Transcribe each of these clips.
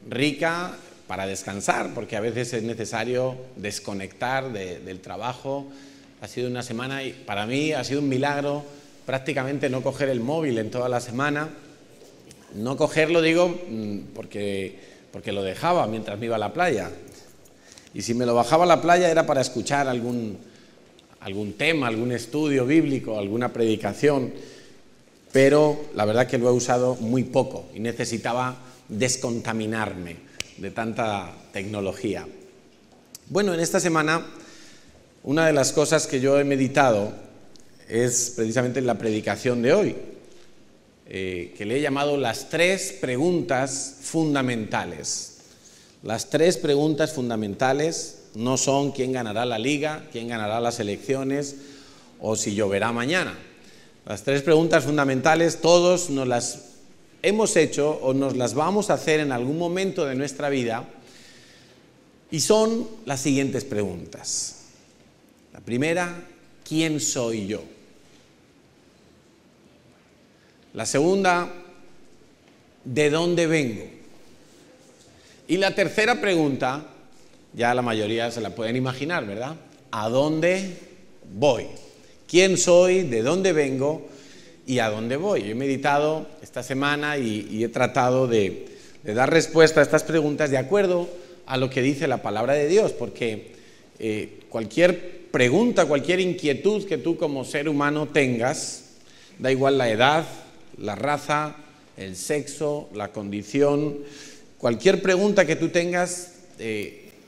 rica para descansar, porque a veces es necesario desconectar del trabajo. Ha sido una semana y para mí ha sido un milagro prácticamente no coger el móvil en toda la semana. No cogerlo, digo, porque lo dejaba mientras me iba a la playa. Y si me lo bajaba a la playa era para escuchar algún tema, algún estudio bíblico, alguna predicación, pero la verdad que lo he usado muy poco y necesitaba descontaminarme de tanta tecnología. Bueno, en esta semana una de las cosas que yo he meditado es precisamente la predicación de hoy, que le he llamado las 3 preguntas fundamentales. Las 3 preguntas fundamentales no son quién ganará la liga, quién ganará las elecciones o si lloverá mañana. Las 3 preguntas fundamentales todos nos las hemos hecho o nos las vamos a hacer en algún momento de nuestra vida y son las siguientes preguntas. La primera, ¿quién soy yo? La segunda, ¿de dónde vengo? Y la tercera pregunta, ya la mayoría se la pueden imaginar, ¿verdad? ¿A dónde voy? ¿Quién soy? ¿De dónde vengo? ¿Y a dónde voy? Yo he meditado esta semana y he tratado de dar respuesta a estas preguntas de acuerdo a lo que dice la palabra de Dios, porque cualquier pregunta, cualquier inquietud que tú como ser humano tengas, da igual la edad, la raza, el sexo, la condición, cualquier pregunta que tú tengas,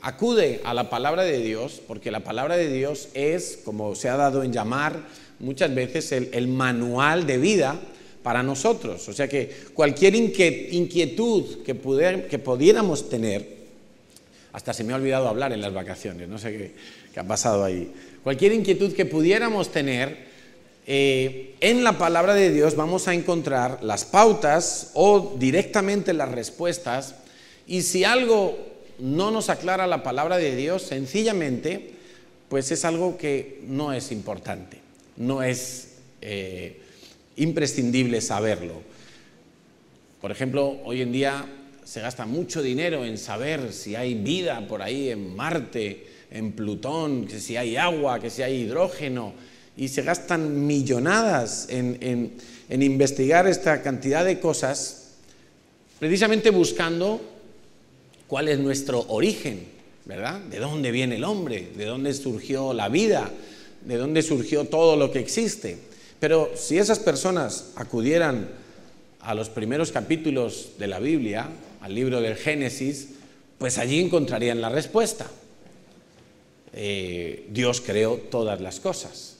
acude a la palabra de Dios, porque la palabra de Dios es, como se ha dado en llamar muchas veces, el manual de vida para nosotros. O sea que cualquier inquietud que pudiéramos tener, hasta se me ha olvidado hablar en las vacaciones, no sé qué ha pasado ahí, cualquier inquietud que pudiéramos tener, en la palabra de Dios vamos a encontrar las pautas o directamente las respuestas, y si algo no nos aclara la palabra de Dios, sencillamente, pues es algo que no es importante, no es imprescindible saberlo. Por ejemplo, hoy en día se gasta mucho dinero en saber si hay vida por ahí en Marte, en Plutón, que si hay agua, que si hay hidrógeno, y se gastan millonadas en investigar esta cantidad de cosas, precisamente buscando cuál es nuestro origen, ¿verdad? ¿De dónde viene el hombre? ¿De dónde surgió la vida? ¿De dónde surgió todo lo que existe? Pero si esas personas acudieran a los primeros capítulos de la Biblia, al libro del Génesis, pues allí encontrarían la respuesta. Dios creó todas las cosas.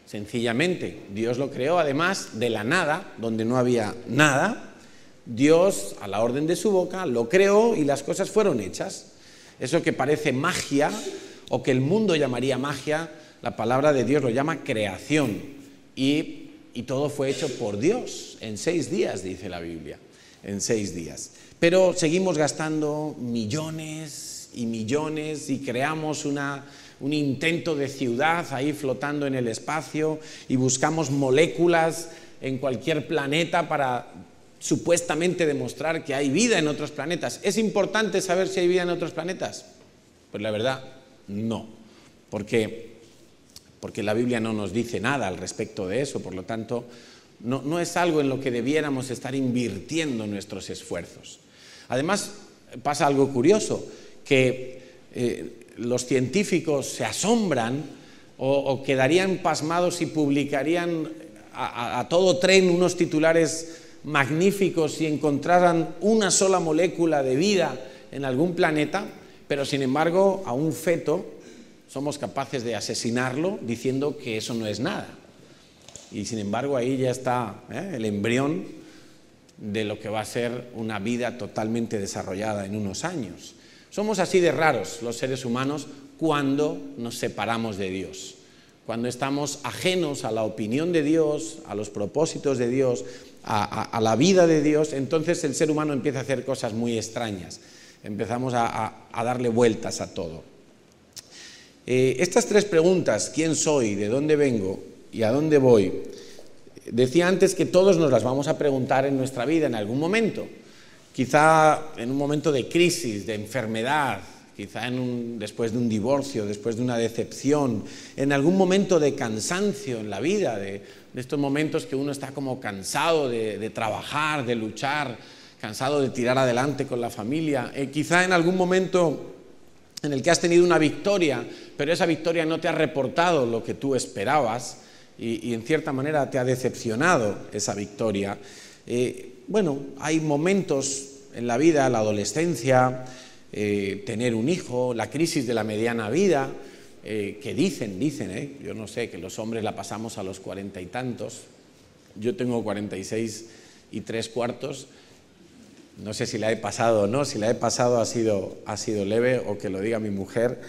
Sencillamente, Dios lo creó además de la nada, donde no había nada. Dios, a la orden de su boca, lo creó y las cosas fueron hechas. Eso que parece magia, o que el mundo llamaría magia, la palabra de Dios lo llama creación. Y todo fue hecho por Dios en 6 días, dice la Biblia, en 6 días. Pero seguimos gastando millones y millones y creamos un intento de ciudad ahí flotando en el espacio y buscamos moléculas en cualquier planeta para supuestamente demostrar que hay vida en otros planetas. ¿Es importante saber si hay vida en otros planetas? Pues la verdad, no, porque la Biblia no nos dice nada al respecto de eso, por lo tanto, no es algo en lo que debiéramos estar invirtiendo nuestros esfuerzos. Además, pasa algo curioso, que los científicos se asombran o quedarían pasmados y publicarían a todo tren unos titulares magníficos si encontraran una sola molécula de vida en algún planeta, pero sin embargo a un feto somos capaces de asesinarlo diciendo que eso no es nada. Y sin embargo ahí ya está el embrión de lo que va a ser una vida totalmente desarrollada en unos años. Somos así de raros los seres humanos cuando nos separamos de Dios, cuando estamos ajenos a la opinión de Dios, a los propósitos de Dios, a la vida de Dios. Entonces el ser humano empieza a hacer cosas muy extrañas, empezamos a darle vueltas a todo. Estas 3 preguntas, ¿quién soy? ¿De dónde vengo? ¿Y a dónde voy? Decía antes que todos nos las vamos a preguntar en nuestra vida en algún momento. quizá en un momento de crisis, de enfermedad, quizá después de un divorcio, después de una decepción, en algún momento de cansancio en la vida, de estos momentos que uno está como cansado de trabajar, de luchar, cansado de tirar adelante con la familia, quizá en algún momento en el que has tenido una victoria, pero esa victoria no te ha reportado lo que tú esperabas y en cierta manera te ha decepcionado esa victoria. Bueno, hay momentos en la vida, la adolescencia, tener un hijo, la crisis de la mediana vida, que dicen, yo no sé, que los hombres la pasamos a los 40 y tantos, yo tengo 46 y 3/4, no sé si la he pasado o no, si la he pasado ha sido leve o que lo diga mi mujer,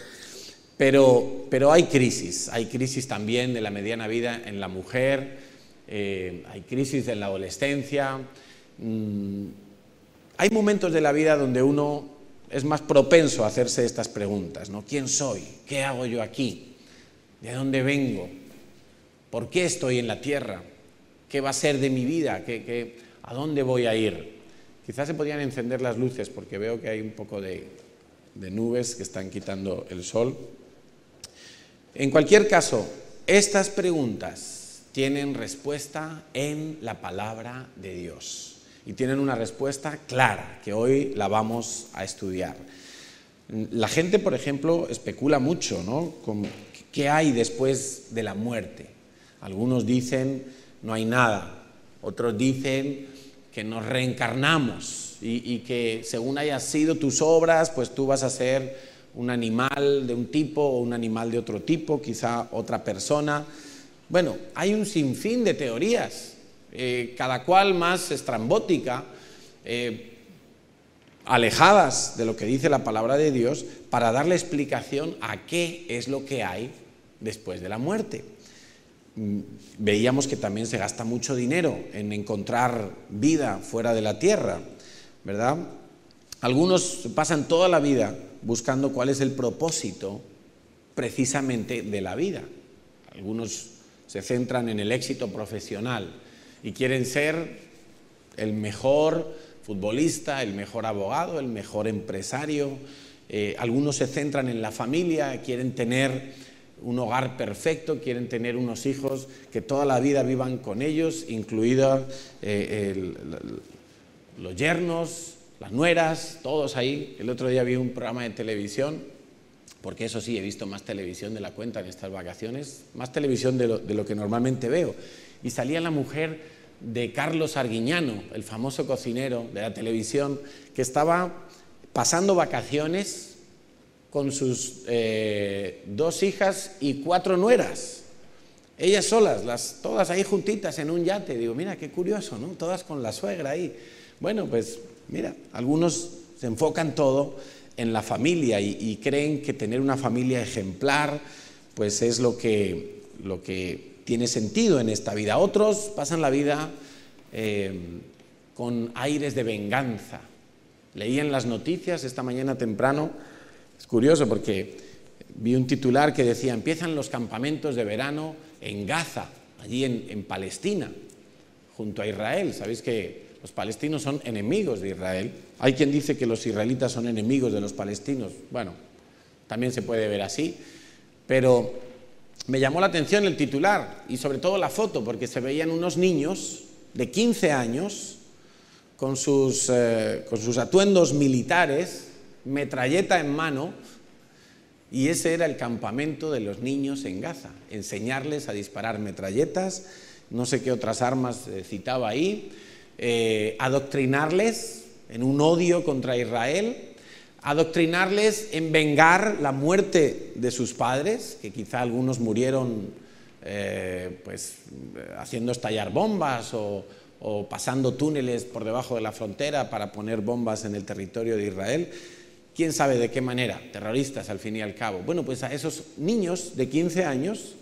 pero hay crisis también de la mediana vida en la mujer, hay crisis en la adolescencia, hay momentos de la vida donde uno es más propenso a hacerse estas preguntas, ¿no? ¿Quién soy? ¿Qué hago yo aquí? ¿De dónde vengo? ¿Por qué estoy en la tierra? ¿Qué va a ser de mi vida? ¿A dónde voy a ir? Quizás se podrían encender las luces porque veo que hay un poco de nubes que están quitando el sol. En cualquier caso, estas preguntas tienen respuesta en la palabra de Dios. Y tienen una respuesta clara, que hoy la vamos a estudiar. La gente, por ejemplo, especula mucho, ¿no? Con ¿qué hay después de la muerte? Algunos dicen no hay nada, otros dicen que nos reencarnamos y que según hayas sido tus obras, pues tú vas a ser un animal de un tipo o un animal de otro tipo, quizá otra persona. Bueno, hay un sinfín de teorías. Cada cual más estrambótica, alejadas de lo que dice la palabra de Dios, para darle explicación a qué es lo que hay después de la muerte. Veíamos que también se gasta mucho dinero en encontrar vida fuera de la tierra, ¿verdad? Algunos pasan toda la vida buscando cuál es el propósito precisamente de la vida. Algunos se centran en el éxito profesional y quieren ser el mejor futbolista, el mejor abogado, el mejor empresario. Algunos se centran en la familia, quieren tener un hogar perfecto, quieren tener unos hijos que toda la vida vivan con ellos, incluidos los yernos, las nueras, todos ahí. El otro día vi un programa de televisión, porque eso sí, he visto más televisión de la cuenta en estas vacaciones, más televisión de lo que normalmente veo. Y salía la mujer de Carlos Arguiñano, el famoso cocinero de la televisión, que estaba pasando vacaciones con sus 2 hijas y 4 nueras. Ellas solas, todas ahí juntitas en un yate. Digo, mira, qué curioso, ¿no? Todas con la suegra ahí. Bueno, pues mira, algunos se enfocan todo en la familia y creen que tener una familia ejemplar pues es lo que tiene sentido en esta vida. Otros pasan la vida con aires de venganza. Leí en las noticias esta mañana temprano, es curioso porque vi un titular que decía: empiezan los campamentos de verano en Gaza, allí en Palestina, junto a Israel. Sabéis que los palestinos son enemigos de Israel. Hay quien dice que los israelitas son enemigos de los palestinos. Bueno, también se puede ver así, pero me llamó la atención el titular y sobre todo la foto, porque se veían unos niños de 15 años con sus atuendos militares, metralleta en mano, y ese era el campamento de los niños en Gaza, enseñarles a disparar metralletas, no sé qué otras armas citaba ahí, adoctrinarles en un odio contra Israel, adoctrinarles en vengar la muerte de sus padres, que quizá algunos murieron haciendo estallar bombas o pasando túneles por debajo de la frontera para poner bombas en el territorio de Israel. ¿Quién sabe de qué manera? Terroristas, al fin y al cabo. Bueno, pues a esos niños de 15 años,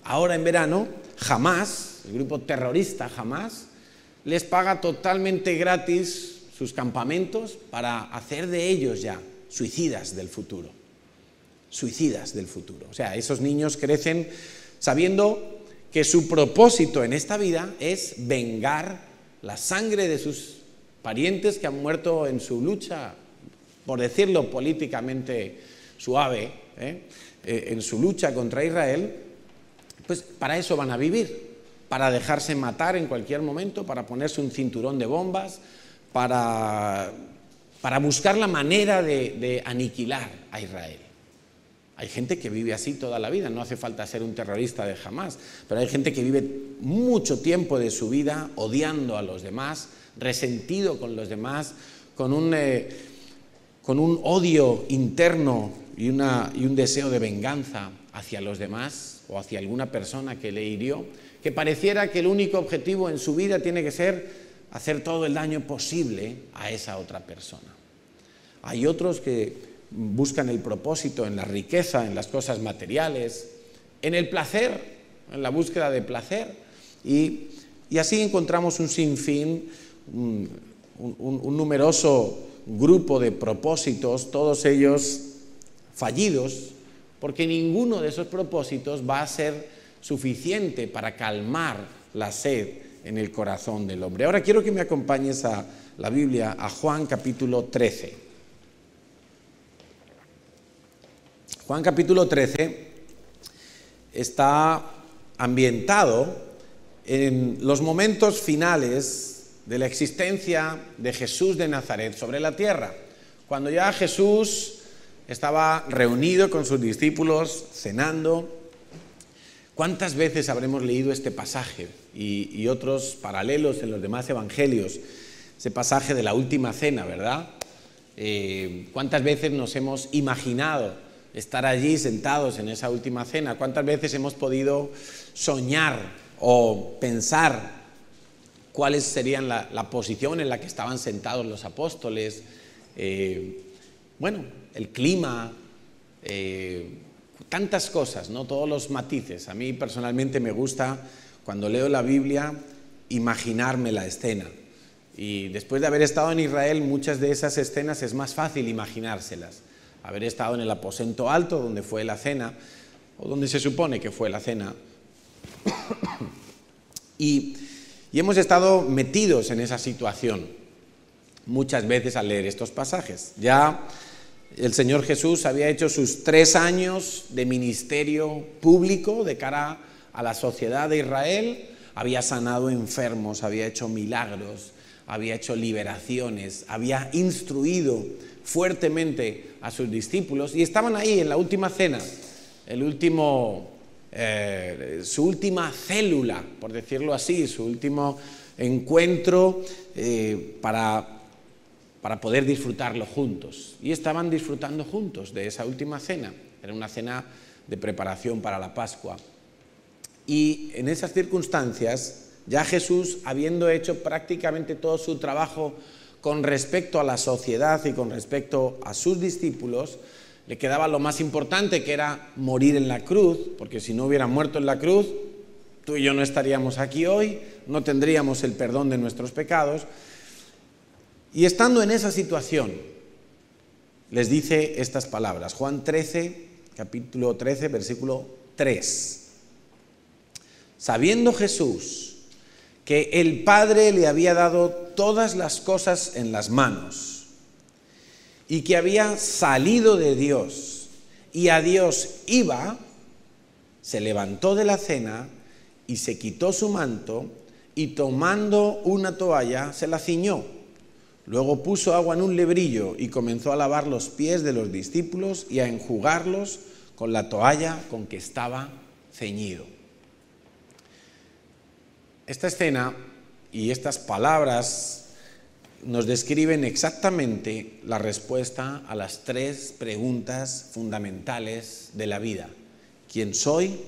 ahora en verano, Hamás, el grupo terrorista Hamás, les paga totalmente gratis sus campamentos para hacer de ellos ya suicidas del futuro. Suicidas del futuro. O sea, esos niños crecen sabiendo que su propósito en esta vida es vengar la sangre de sus parientes que han muerto en su lucha, por decirlo políticamente suave, en su lucha contra Israel, pues para eso van a vivir, para dejarse matar en cualquier momento, para ponerse un cinturón de bombas, para buscar la manera de aniquilar a Israel. Hay gente que vive así toda la vida, no hace falta ser un terrorista de Hamás, pero hay gente que vive mucho tiempo de su vida odiando a los demás, resentido con los demás, con un odio interno y un deseo de venganza hacia los demás o hacia alguna persona que le hirió, que pareciera que el único objetivo en su vida tiene que ser hacer todo el daño posible a esa otra persona. Hay otros que buscan el propósito en la riqueza, en las cosas materiales, en el placer, en la búsqueda de placer, y así encontramos un sinfín, un numeroso grupo de propósitos, todos ellos fallidos, porque ninguno de esos propósitos va a ser suficiente para calmar la sed en el corazón del hombre. Ahora quiero que me acompañes a la Biblia, a Juan capítulo 13. Juan capítulo 13 está ambientado en los momentos finales de la existencia de Jesús de Nazaret sobre la tierra, cuando ya Jesús estaba reunido con sus discípulos, cenando. ¿Cuántas veces habremos leído este pasaje y otros paralelos en los demás evangelios? Ese pasaje de la última cena, ¿verdad? ¿Cuántas veces nos hemos imaginado estar allí sentados en esa última cena? ¿Cuántas veces hemos podido soñar o pensar cuáles serían la posición en la que estaban sentados los apóstoles? El clima, tantas cosas, ¿no? Todos los matices. A mí personalmente me gusta, cuando leo la Biblia, imaginarme la escena. Y después de haber estado en Israel, muchas de esas escenas es más fácil imaginárselas. Haber estado en el aposento alto, donde fue la cena, o donde se supone que fue la cena. Y hemos estado metidos en esa situación muchas veces al leer estos pasajes. Ya el Señor Jesús había hecho sus 3 años de ministerio público de cara a la sociedad de Israel, había sanado enfermos, había hecho milagros, había hecho liberaciones, había instruido fuertemente a sus discípulos y estaban ahí en la última cena, su última célula, por decirlo así, su último encuentro para poder disfrutarlo juntos. Y estaban disfrutando juntos de esa última cena. Era una cena de preparación para la Pascua. Y en esas circunstancias, ya Jesús, habiendo hecho prácticamente todo su trabajo con respecto a la sociedad y con respecto a sus discípulos, le quedaba lo más importante, que era morir en la cruz, porque si no hubiera muerto en la cruz, tú y yo no estaríamos aquí hoy, no tendríamos el perdón de nuestros pecados. Y estando en esa situación, les dice estas palabras, Juan 13, capítulo 13, versículo 3. Sabiendo Jesús que el Padre le había dado todas las cosas en las manos y que había salido de Dios y a Dios iba, se levantó de la cena y se quitó su manto y tomando una toalla se la ciñó. Luego puso agua en un lebrillo y comenzó a lavar los pies de los discípulos y a enjugarlos con la toalla con que estaba ceñido. Esta escena y estas palabras nos describen exactamente la respuesta a las 3 preguntas fundamentales de la vida. ¿Quién soy?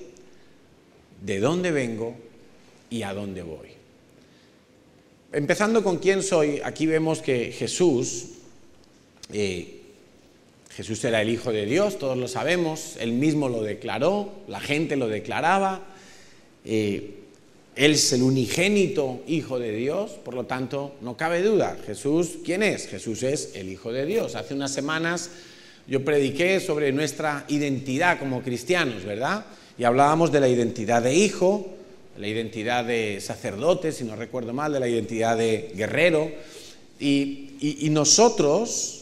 ¿De dónde vengo? ¿Y a dónde voy? Empezando con quién soy, aquí vemos que Jesús era el Hijo de Dios, todos lo sabemos, Él mismo lo declaró, la gente lo declaraba, Él es el unigénito Hijo de Dios, por lo tanto no cabe duda. Jesús, ¿quién es? Jesús es el Hijo de Dios. Hace unas semanas yo prediqué sobre nuestra identidad como cristianos, ¿verdad? Y hablábamos de la identidad de hijo, la identidad de sacerdote, si no recuerdo mal, de la identidad de guerrero, Y nosotros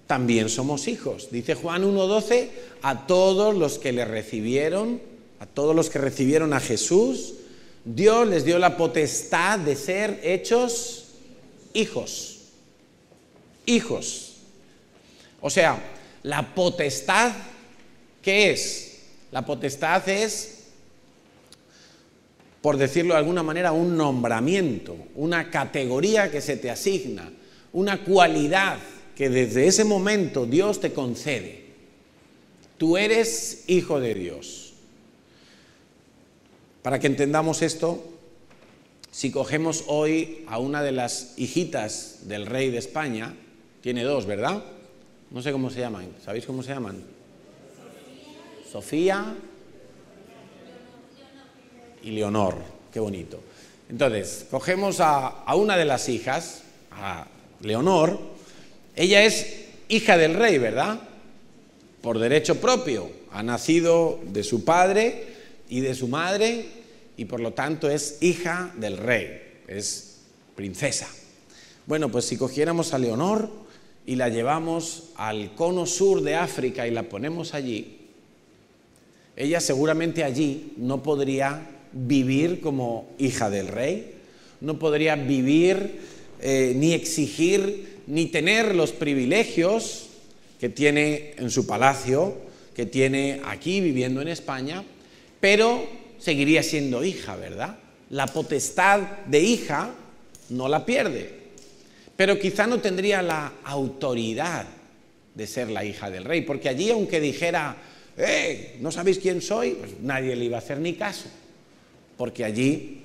también somos hijos. Dice Juan 1:12, a todos los que le recibieron, a todos los que recibieron a Jesús, Dios les dio la potestad de ser hechos hijos. Hijos. O sea, la potestad, ¿qué es? La potestad es, por decirlo de alguna manera, un nombramiento, una categoría que se te asigna, una cualidad que desde ese momento Dios te concede. Tú eres hijo de Dios. Para que entendamos esto, si cogemos hoy a una de las hijitas del rey de España, tiene dos, ¿verdad? No sé cómo se llaman. ¿Sabéis cómo se llaman? Sofía y Leonor. Qué bonito. Entonces, cogemos a una de las hijas, a Leonor. Ella es hija del rey, ¿verdad? Por derecho propio. Ha nacido de su padre y de su madre y por lo tanto es hija del rey. Es princesa. Bueno, pues si cogiéramos a Leonor y la llevamos al cono sur de África y la ponemos allí, ella seguramente allí no podría vivir como hija del rey, no podría vivir ni exigir ni tener los privilegios que tiene en su palacio, que tiene aquí viviendo en España, pero seguiría siendo hija, ¿verdad? La potestad de hija no la pierde, pero quizá no tendría la autoridad de ser la hija del rey, porque allí aunque dijera, ¿no sabéis quién soy? Pues nadie le iba a hacer ni caso, porque allí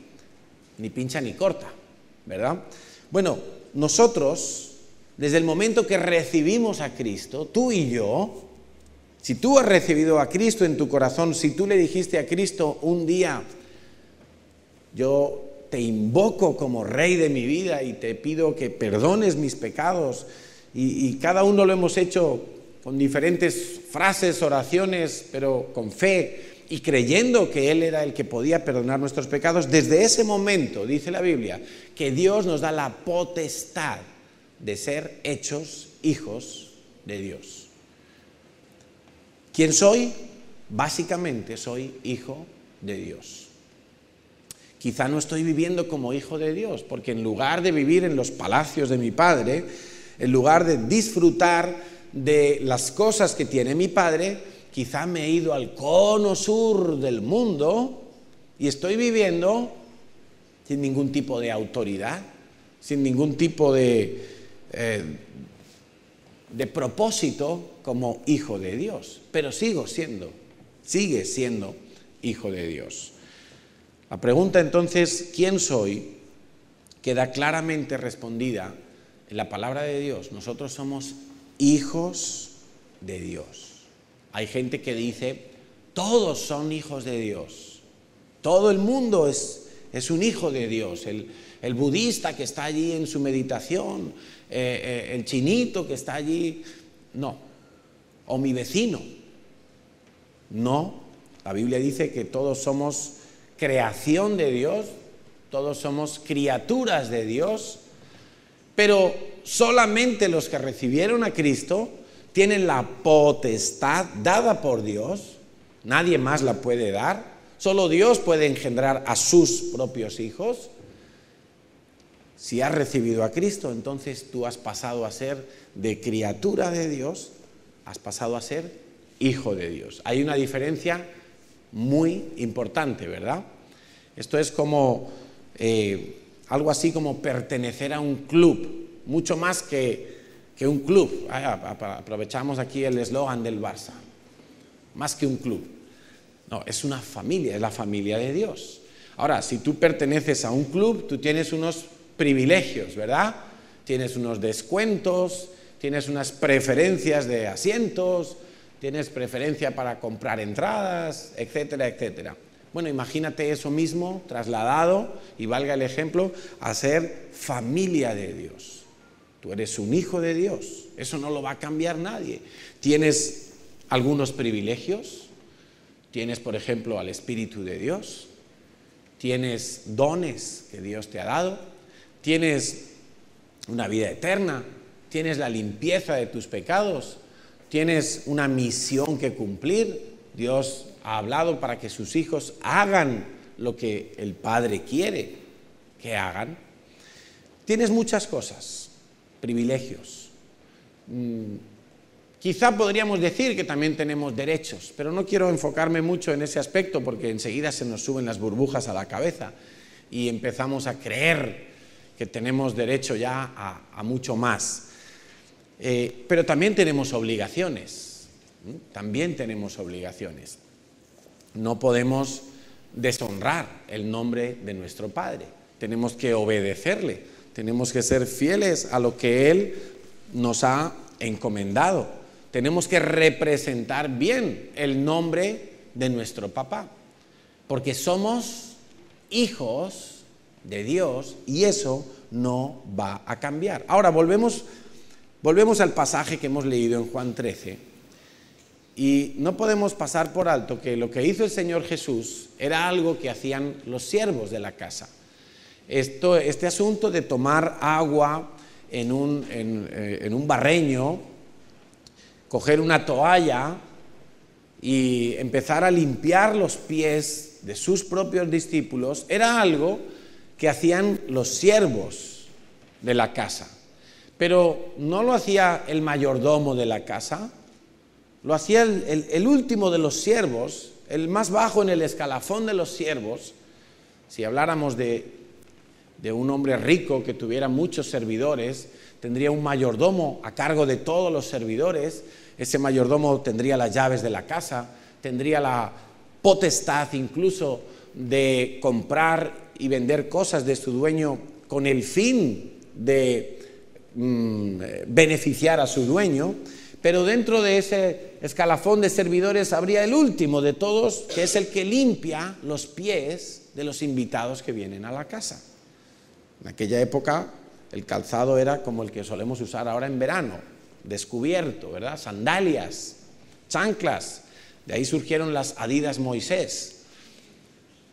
ni pincha ni corta, ¿verdad? Bueno, nosotros, desde el momento que recibimos a Cristo, tú y yo, si tú has recibido a Cristo en tu corazón, si tú le dijiste a Cristo un día, yo te invoco como rey de mi vida y te pido que perdones mis pecados, y cada uno lo hemos hecho con diferentes frases, oraciones, pero con fe y creyendo que Él era el que podía perdonar nuestros pecados, desde ese momento, dice la Biblia, que Dios nos da la potestad de ser hechos hijos de Dios. ¿Quién soy? Básicamente soy hijo de Dios. Quizá no estoy viviendo como hijo de Dios, porque en lugar de vivir en los palacios de mi Padre, en lugar de disfrutar de las cosas que tiene mi Padre, quizá me he ido al cono sur del mundo y estoy viviendo sin ningún tipo de autoridad, sin ningún tipo de propósito como hijo de Dios, pero sigue siendo hijo de Dios. La pregunta entonces, ¿quién soy?, queda claramente respondida en la palabra de Dios. Nosotros somos hijos de Dios. Hay gente que dice, todos son hijos de Dios, todo el mundo es un hijo de Dios, el budista que está allí en su meditación, el chinito que está allí, no, o mi vecino, no. La Biblia dice que todos somos creación de Dios, todos somos criaturas de Dios, pero solamente los que recibieron a Cristo tienen la potestad dada por Dios, nadie más la puede dar, solo Dios puede engendrar a sus propios hijos. Si has recibido a Cristo, entonces tú has pasado a ser de criatura de Dios, has pasado a ser hijo de Dios. Hay una diferencia muy importante, ¿verdad? Esto es como algo así como pertenecer a un club, mucho más que un club. Aprovechamos aquí el eslogan del Barça, más que un club. No, es una familia, es la familia de Dios. Ahora, si tú perteneces a un club, tú tienes unos privilegios, ¿verdad? Tienes unos descuentos, tienes unas preferencias de asientos, tienes preferencia para comprar entradas, etcétera, etcétera. Bueno, imagínate eso mismo trasladado, y valga el ejemplo, a ser familia de Dios. Tú eres un hijo de Dios, eso no lo va a cambiar nadie. Tienes algunos privilegios, tienes, por ejemplo, al Espíritu de Dios, tienes dones que Dios te ha dado, tienes una vida eterna, tienes la limpieza de tus pecados, tienes una misión que cumplir. Dios ha hablado para que sus hijos hagan lo que el Padre quiere que hagan. Tienes muchas cosas, privilegios. Quizá podríamos decir que también tenemos derechos, pero no quiero enfocarme mucho en ese aspecto porque enseguida se nos suben las burbujas a la cabeza y empezamos a creer que tenemos derecho ya a mucho más. Pero también tenemos obligaciones, también tenemos obligaciones. No podemos deshonrar el nombre de nuestro Padre, tenemos que obedecerle, tenemos que ser fieles a lo que Él nos ha encomendado. Tenemos que representar bien el nombre de nuestro papá, porque somos hijos de Dios y eso no va a cambiar. Ahora volvemos al pasaje que hemos leído en Juan 13 y no podemos pasar por alto que lo que hizo el Señor Jesús era algo que hacían los siervos de la casa. Este asunto de tomar agua en un barreño, coger una toalla y empezar a limpiar los pies de sus propios discípulos, era algo que hacían los siervos de la casa. Pero no lo hacía el mayordomo de la casa, lo hacía el último de los siervos, el más bajo en el escalafón de los siervos. Si habláramos de un hombre rico que tuviera muchos servidores, tendría un mayordomo a cargo de todos los servidores. Ese mayordomo tendría las llaves de la casa, tendría la potestad incluso de comprar y vender cosas de su dueño con el fin de beneficiar a su dueño. Pero dentro de ese escalafón de servidores habría el último de todos, que es el que limpia los pies de los invitados que vienen a la casa. En aquella época el calzado era como el que solemos usar ahora en verano, descubierto, ¿verdad? Sandalias, chanclas. De ahí surgieron las Adidas Moisés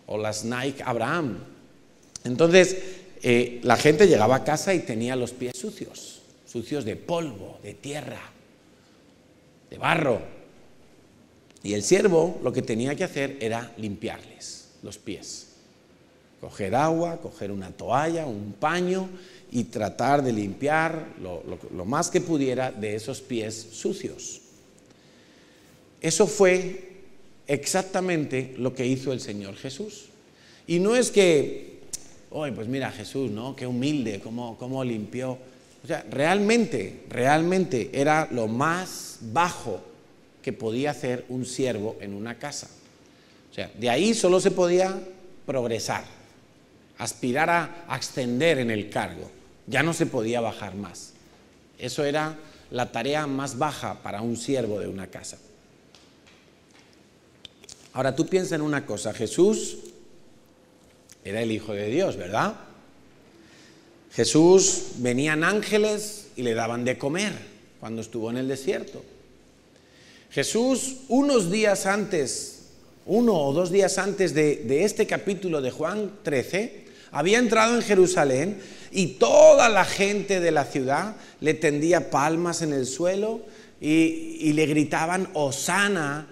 o las Nike Abraham. Entonces la gente llegaba a casa y tenía los pies sucios de polvo, de tierra, de barro. Y el siervo lo que tenía que hacer era limpiarles los pies. Coger agua, coger una toalla, un paño y tratar de limpiar lo más que pudiera de esos pies sucios. Eso fue exactamente lo que hizo el Señor Jesús. Y no es que, pues mira Jesús, ¿no? Qué humilde, cómo limpió. O sea, realmente era lo más bajo que podía hacer un siervo en una casa. O sea, de ahí solo se podía progresar, aspirar a ascender en el cargo. Ya no se podía bajar más. Eso era la tarea más baja para un siervo de una casa. Ahora tú piensa en una cosa, Jesús era el Hijo de Dios, ¿verdad? Jesús, venían ángeles y le daban de comer cuando estuvo en el desierto. Jesús, 1 o 2 días antes de este capítulo de Juan 13, había entrado en Jerusalén y toda la gente de la ciudad le tendía palmas en el suelo y le gritaban: Hosana,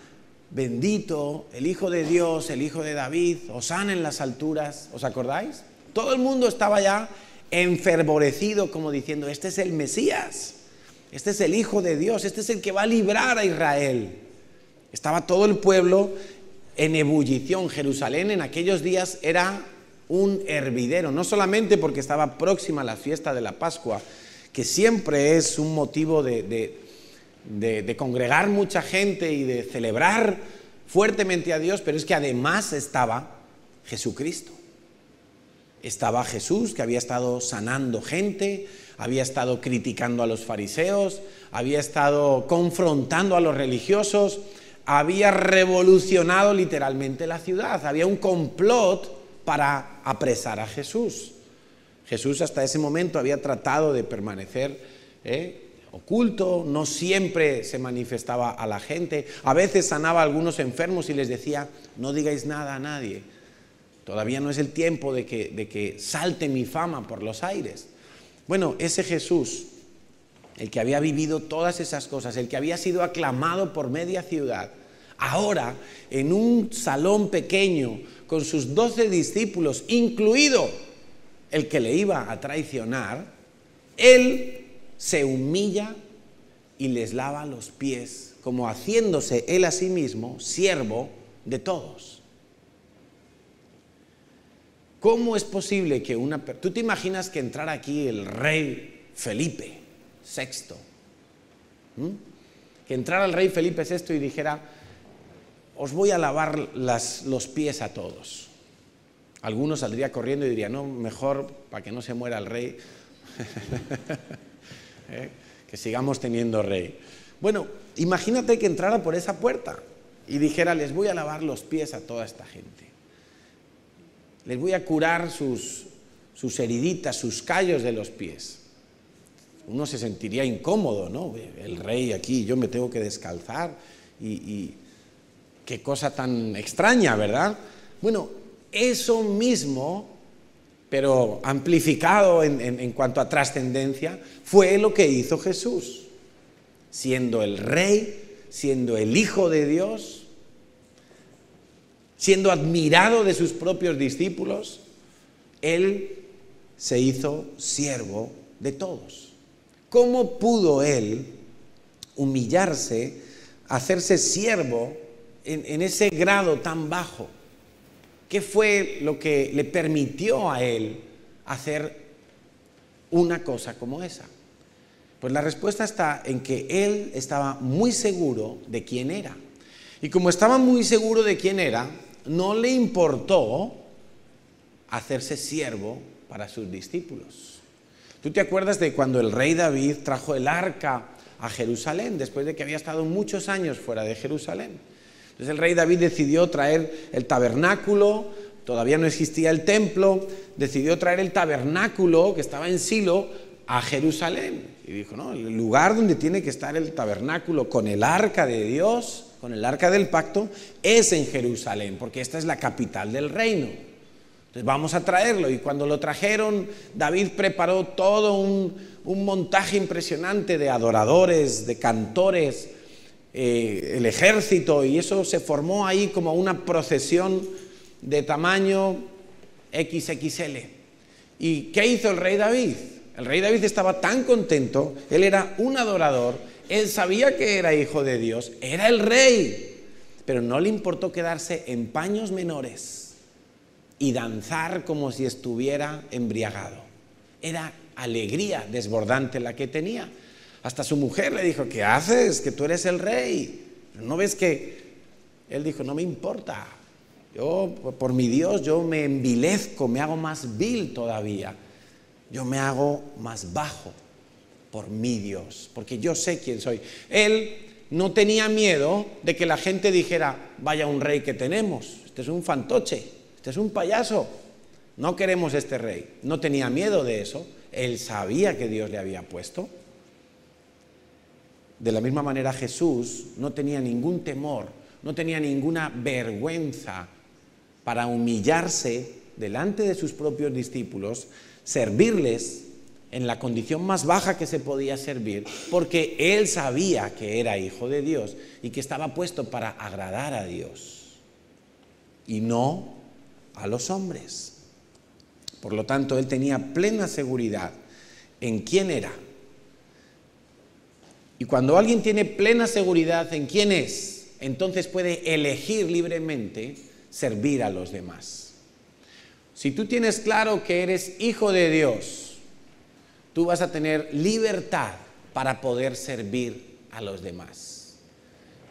bendito el Hijo de Dios, el Hijo de David, Hosana en las alturas. ¿Os acordáis? Todo el mundo estaba ya enfervorecido, como diciendo: este es el Mesías, este es el Hijo de Dios, este es el que va a librar a Israel. Estaba todo el pueblo en ebullición. Jerusalén en aquellos días era un hervidero, no solamente porque estaba próxima la fiesta de la Pascua, que siempre es un motivo de congregar mucha gente y de celebrar fuertemente a Dios, pero es que además estaba Jesucristo. Estaba Jesús, que había estado sanando gente, había estado criticando a los fariseos, había estado confrontando a los religiosos, había revolucionado literalmente la ciudad. Había un complot para apresar a Jesús. Jesús hasta ese momento había tratado de permanecer oculto, no siempre se manifestaba a la gente. A veces sanaba a algunos enfermos y les decía: no digáis nada a nadie. Todavía no es el tiempo de que salte mi fama por los aires. Bueno, ese Jesús, el que había vivido todas esas cosas, el que había sido aclamado por media ciudad, ahora en un salón pequeño con sus 12 discípulos, incluido el que le iba a traicionar, él se humilla y les lava los pies, como haciéndose él a sí mismo siervo de todos. ¿Cómo es posible que tú te imaginas que entrara aquí el rey Felipe VI? Que entrara el rey Felipe VI y dijera: os voy a lavar los pies a todos. Algunos saldría corriendo y diría: no, mejor, para que no se muera el rey, que sigamos teniendo rey. Bueno, imagínate que entrara por esa puerta y dijera: les voy a lavar los pies a toda esta gente. Les voy a curar sus heriditas, sus callos de los pies. Uno se sentiría incómodo, ¿no? El rey aquí, yo me tengo que descalzar y qué cosa tan extraña, ¿verdad? Bueno, eso mismo, pero amplificado en cuanto a trascendencia, fue lo que hizo Jesús. Siendo el rey, siendo el Hijo de Dios, siendo admirado de sus propios discípulos, él se hizo siervo de todos. ¿Cómo pudo él humillarse, hacerse siervo en ese grado tan bajo? ¿Qué fue lo que le permitió a él hacer una cosa como esa? Pues la respuesta está en que él estaba muy seguro de quién era. Y como estaba muy seguro de quién era, no le importó hacerse siervo para sus discípulos. ¿Tú te acuerdas de cuando el rey David trajo el arca a Jerusalén, después de que había estado muchos años fuera de Jerusalén? Entonces el rey David decidió traer el tabernáculo, todavía no existía el templo, decidió traer el tabernáculo que estaba en Silo a Jerusalén. Y dijo: no, el lugar donde tiene que estar el tabernáculo con el arca de Dios, con el arca del pacto, es en Jerusalén, porque esta es la capital del reino. Entonces vamos a traerlo. Y cuando lo trajeron, David preparó todo un montaje impresionante de adoradores, de cantores, el ejército, y eso se formó ahí como una procesión de tamaño XXL. ¿Y qué hizo el rey David? El rey David estaba tan contento, él era un adorador, él sabía que era hijo de Dios, era el rey, pero no le importó quedarse en paños menores y danzar como si estuviera embriagado. Era alegría desbordante la que tenía. Hasta su mujer le dijo: ¿qué haces? Que tú eres el rey. ¿No ves que...? Él dijo: no me importa. Yo, por mi Dios, yo me envilezco, me hago más vil todavía. Yo me hago más bajo por mi Dios, porque yo sé quién soy. Él no tenía miedo de que la gente dijera: vaya un rey que tenemos, este es un fantoche, este es un payaso, no queremos este rey. No tenía miedo de eso, él sabía que Dios le había puesto. De la misma manera Jesús no tenía ningún temor, no tenía ninguna vergüenza para humillarse delante de sus propios discípulos, servirles en la condición más baja que se podía servir, porque él sabía que era hijo de Dios y que estaba puesto para agradar a Dios y no a los hombres. Por lo tanto, él tenía plena seguridad en quién era. Y cuando alguien tiene plena seguridad en quién es, entonces puede elegir libremente servir a los demás. Si tú tienes claro que eres hijo de Dios, tú vas a tener libertad para poder servir a los demás.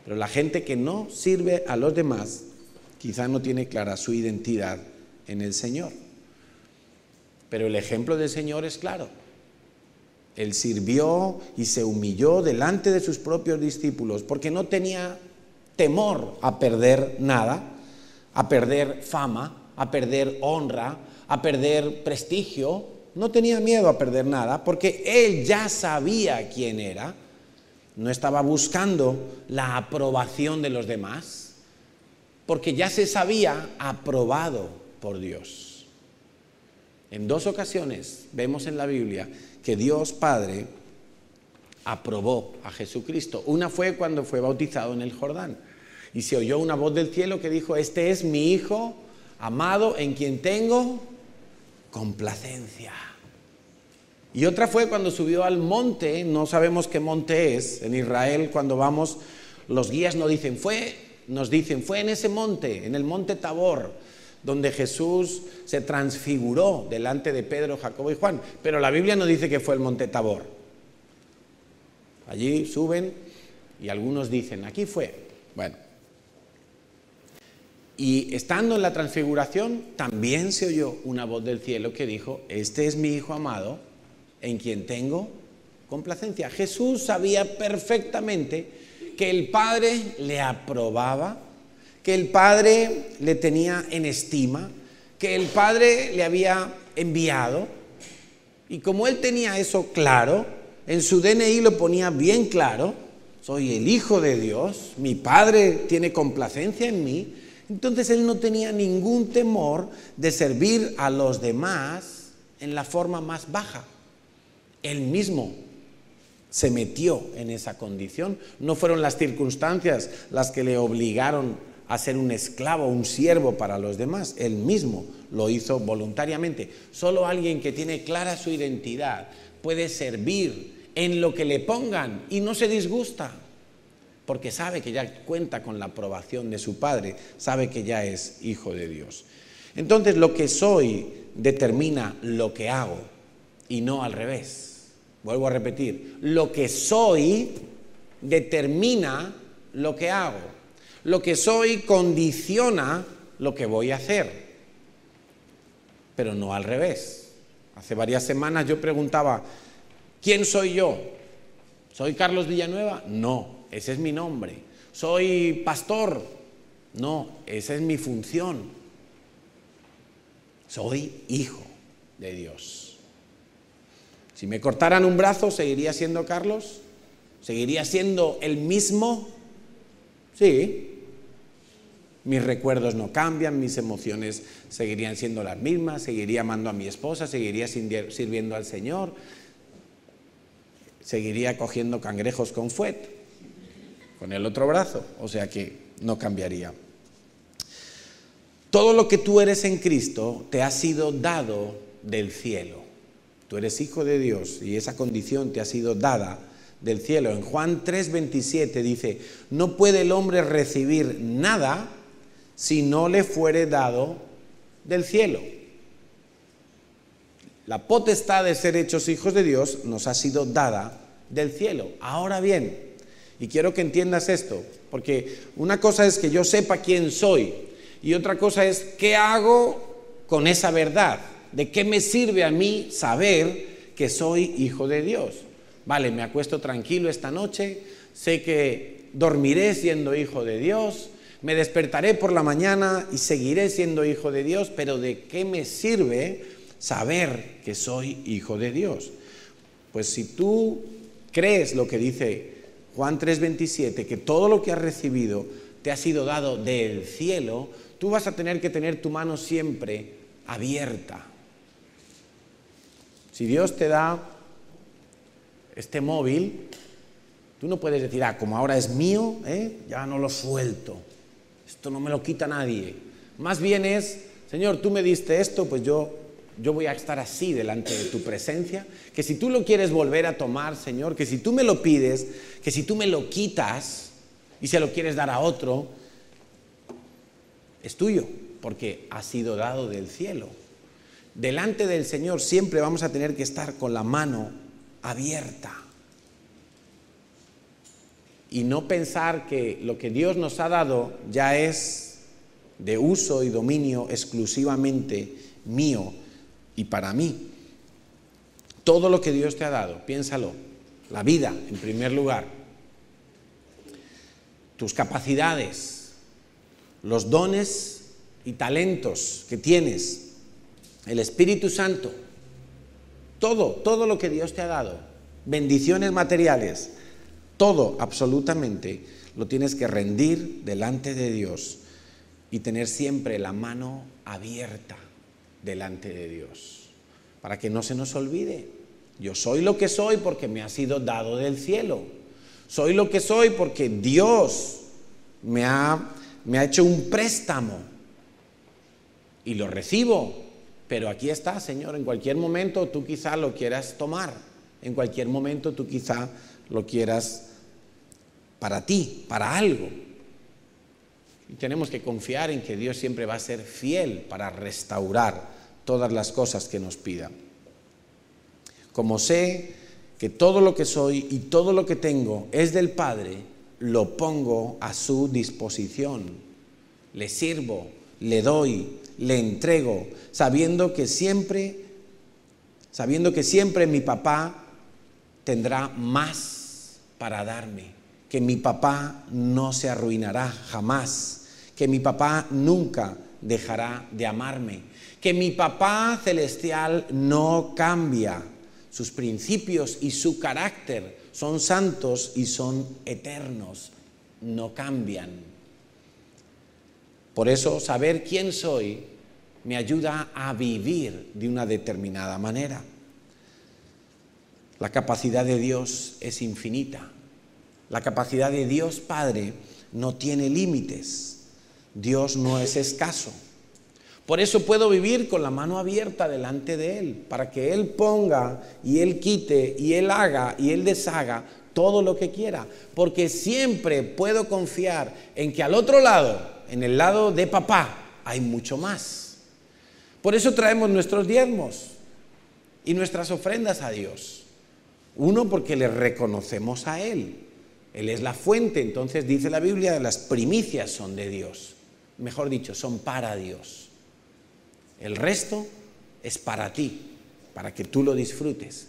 Pero la gente que no sirve a los demás, quizá no tiene clara su identidad en el Señor. Pero el ejemplo del Señor es claro. Él sirvió y se humilló delante de sus propios discípulos porque no tenía temor a perder nada, a perder fama, a perder honra, a perder prestigio. No tenía miedo a perder nada porque él ya sabía quién era. No estaba buscando la aprobación de los demás porque ya se sabía aprobado por Dios. En 2 ocasiones vemos en la Biblia que Dios Padre aprobó a Jesucristo. Una fue cuando fue bautizado en el Jordán y se oyó una voz del cielo que dijo: este es mi Hijo amado en quien tengo complacencia. Y otra fue cuando subió al monte, no sabemos qué monte es. En Israel, cuando vamos, los guías nos dicen fue en ese monte, en el monte Tabor, donde Jesús se transfiguró delante de Pedro, Jacobo y Juan. Pero la Biblia no dice que fue el monte Tabor. Allí suben y algunos dicen, aquí fue. Bueno. Y estando en la transfiguración, también se oyó una voz del cielo que dijo: este es mi Hijo amado, en quien tengo complacencia. Jesús sabía perfectamente que el Padre le aprobaba, que el Padre le tenía en estima, que el Padre le había enviado. Y como él tenía eso claro, en su DNI lo ponía bien claro: soy el Hijo de Dios, mi Padre tiene complacencia en mí. Entonces él no tenía ningún temor de servir a los demás en la forma más baja. Él mismo se metió en esa condición. No fueron las circunstancias las que le obligaron a ser un esclavo, un siervo para los demás. Él mismo lo hizo voluntariamente. Solo alguien que tiene clara su identidad puede servir en lo que le pongan y no se disgusta, porque sabe que ya cuenta con la aprobación de su Padre, sabe que ya es hijo de Dios. Entonces, lo que soy determina lo que hago y no al revés. Vuelvo a repetir, lo que soy determina lo que hago. Lo que soy condiciona lo que voy a hacer, pero no al revés. Hace varias semanas yo preguntaba: ¿quién soy yo? ¿Soy Carlos Villanueva? No, ese es mi nombre. ¿Soy pastor? No, esa es mi función. Soy hijo de Dios. Si me cortaran un brazo, ¿seguiría siendo Carlos? ¿Seguiría siendo el mismo? Sí. Mis recuerdos no cambian, mis emociones seguirían siendo las mismas, seguiría amando a mi esposa, seguiría sirviendo al Señor, seguiría cogiendo cangrejos con fuet, con el otro brazo, o sea que no cambiaría. Todo lo que tú eres en Cristo te ha sido dado del cielo. Tú eres hijo de Dios y esa condición te ha sido dada del cielo. En Juan 3:27 dice: no puede el hombre recibir nada si no le fuere dado del cielo. La potestad de ser hechos hijos de Dios nos ha sido dada del cielo. Ahora bien, y quiero que entiendas esto, porque una cosa es que yo sepa quién soy y otra cosa es qué hago con esa verdad. ¿De qué me sirve a mí saber que soy hijo de Dios? Vale, me acuesto tranquilo esta noche, sé que dormiré siendo hijo de Dios, me despertaré por la mañana y seguiré siendo hijo de Dios, pero ¿de qué me sirve saber que soy hijo de Dios? Pues si tú crees lo que dice Juan 3:27, que todo lo que has recibido te ha sido dado del cielo, tú vas a tener que tener tu mano siempre abierta. Si Dios te da este móvil, tú no puedes decir: como ahora es mío, ya no lo suelto, esto no me lo quita nadie. Más bien es: Señor, tú me diste esto, pues yo voy a estar así delante de tu presencia, que si tú lo quieres volver a tomar, Señor, que si tú me lo pides, que si tú me lo quitas y se lo quieres dar a otro, es tuyo, porque ha sido dado del cielo. Delante del Señor siempre vamos a tener que estar con la mano abierta y no pensar que lo que Dios nos ha dado ya es de uso y dominio exclusivamente mío y para mí. Todo lo que Dios te ha dado, piénsalo, la vida en primer lugar, tus capacidades, los dones y talentos que tienes, el Espíritu Santo, todo lo que Dios te ha dado, bendiciones materiales, todo absolutamente lo tienes que rendir delante de Dios y tener siempre la mano abierta delante de Dios, para que no se nos olvide. Yo soy lo que soy porque me ha sido dado del cielo. Soy lo que soy porque Dios me ha hecho un préstamo y lo recibo. Pero aquí está, Señor, en cualquier momento tú quizá lo quieras tomar. En cualquier momento tú quizá lo quieras para ti, para algo. Y tenemos que confiar en que Dios siempre va a ser fiel para restaurar todas las cosas que nos pida. Como sé que todo lo que soy y todo lo que tengo es del Padre, lo pongo a su disposición. Le sirvo, le doy, le entrego, sabiendo que siempre mi papá tendrá más para darme, que mi papá no se arruinará jamás, que mi papá nunca dejará de amarme, que mi papá celestial no cambia. Sus principios y su carácter son santos y son eternos, no cambian. Por eso, saber quién soy me ayuda a vivir de una determinada manera. La capacidad de Dios es infinita. La capacidad de Dios Padre no tiene límites. Dios no es escaso. Por eso puedo vivir con la mano abierta delante de Él, para que Él ponga y Él quite y Él haga y Él deshaga todo lo que quiera. Porque siempre puedo confiar en que al otro lado, en el lado de papá, hay mucho más. Por eso traemos nuestros diezmos y nuestras ofrendas a Dios. Uno, porque le reconocemos a Él. Él es la fuente, entonces dice la Biblia, las primicias son de Dios. Mejor dicho, son para Dios. El resto es para ti, para que tú lo disfrutes.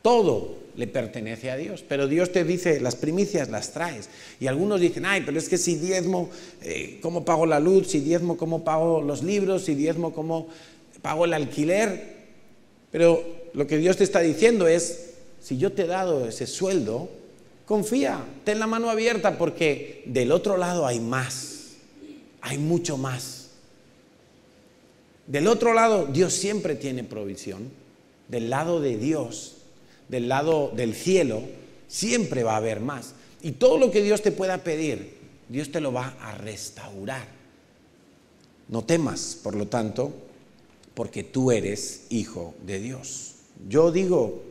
Todo le pertenece a Dios, pero Dios te dice, las primicias las traes. Y algunos dicen, ay, pero es que si diezmo, ¿cómo pago la luz? Si diezmo, ¿cómo pago los libros? Si diezmo, ¿cómo pago el alquiler? Pero lo que Dios te está diciendo es, si yo te he dado ese sueldo, confía, ten la mano abierta, porque del otro lado hay más, hay mucho más. Del otro lado, Dios siempre tiene provisión. Del lado de Dios, del lado del cielo, siempre va a haber más. Y todo lo que Dios te pueda pedir, Dios te lo va a restaurar. No temas, por lo tanto, porque tú eres hijo de Dios. Yo digo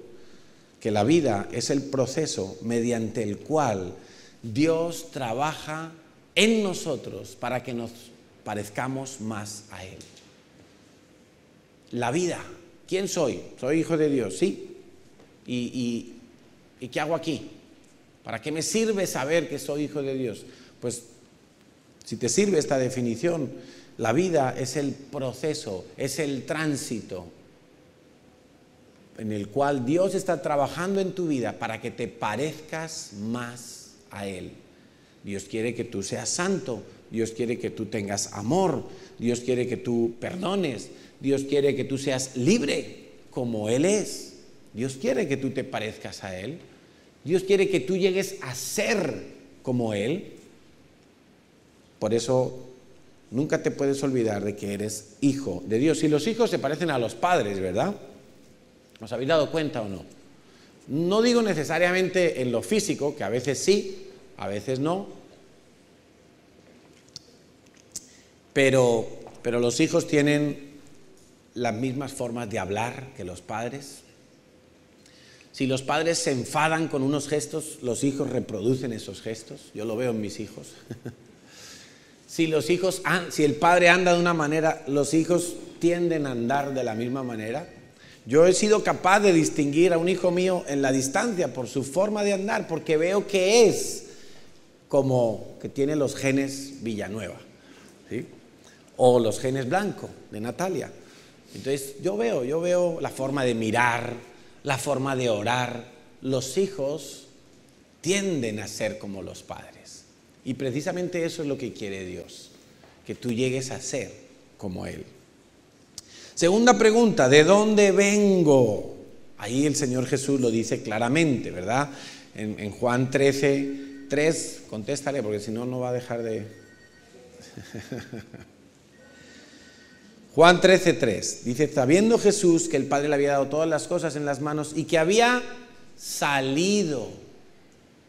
que la vida es el proceso mediante el cual Dios trabaja en nosotros para que nos parezcamos más a Él. La vida, ¿quién soy? Soy hijo de Dios, ¿sí? ¿Y qué hago aquí? ¿Para qué me sirve saber que soy hijo de Dios? Pues, si te sirve esta definición, la vida es el proceso, es el tránsito en el cual Dios está trabajando en tu vida para que te parezcas más a Él. Dios quiere que tú seas santo, Dios quiere que tú tengas amor, Dios quiere que tú perdones, Dios quiere que tú seas libre como Él es. Dios quiere que tú te parezcas a Él. Dios quiere que tú llegues a ser como Él. Por eso nunca te puedes olvidar de que eres hijo de Dios. Y los hijos se parecen a los padres, ¿verdad? ¿Os habéis dado cuenta o no? No digo necesariamente en lo físico, que a veces sí, a veces no. Pero los hijos tienen las mismas formas de hablar que los padres. Si los padres se enfadan con unos gestos, los hijos reproducen esos gestos. Yo lo veo en mis hijos. Si el padre anda de una manera, los hijos tienden a andar de la misma manera. Yo he sido capaz de distinguir a un hijo mío en la distancia por su forma de andar, porque veo que es como que tiene los genes Villanueva, ¿sí? O los genes Blanco de Natalia. Entonces yo veo la forma de mirar, la forma de orar. Los hijos tienden a ser como los padres. Y precisamente eso es lo que quiere Dios, que tú llegues a ser como Él. Segunda pregunta, ¿de dónde vengo? Ahí el Señor Jesús lo dice claramente, ¿verdad? En Juan 13:3, contéstale, porque si no, no va a dejar de... Juan 13:3 dice, sabiendo Jesús que el Padre le había dado todas las cosas en las manos y que había salido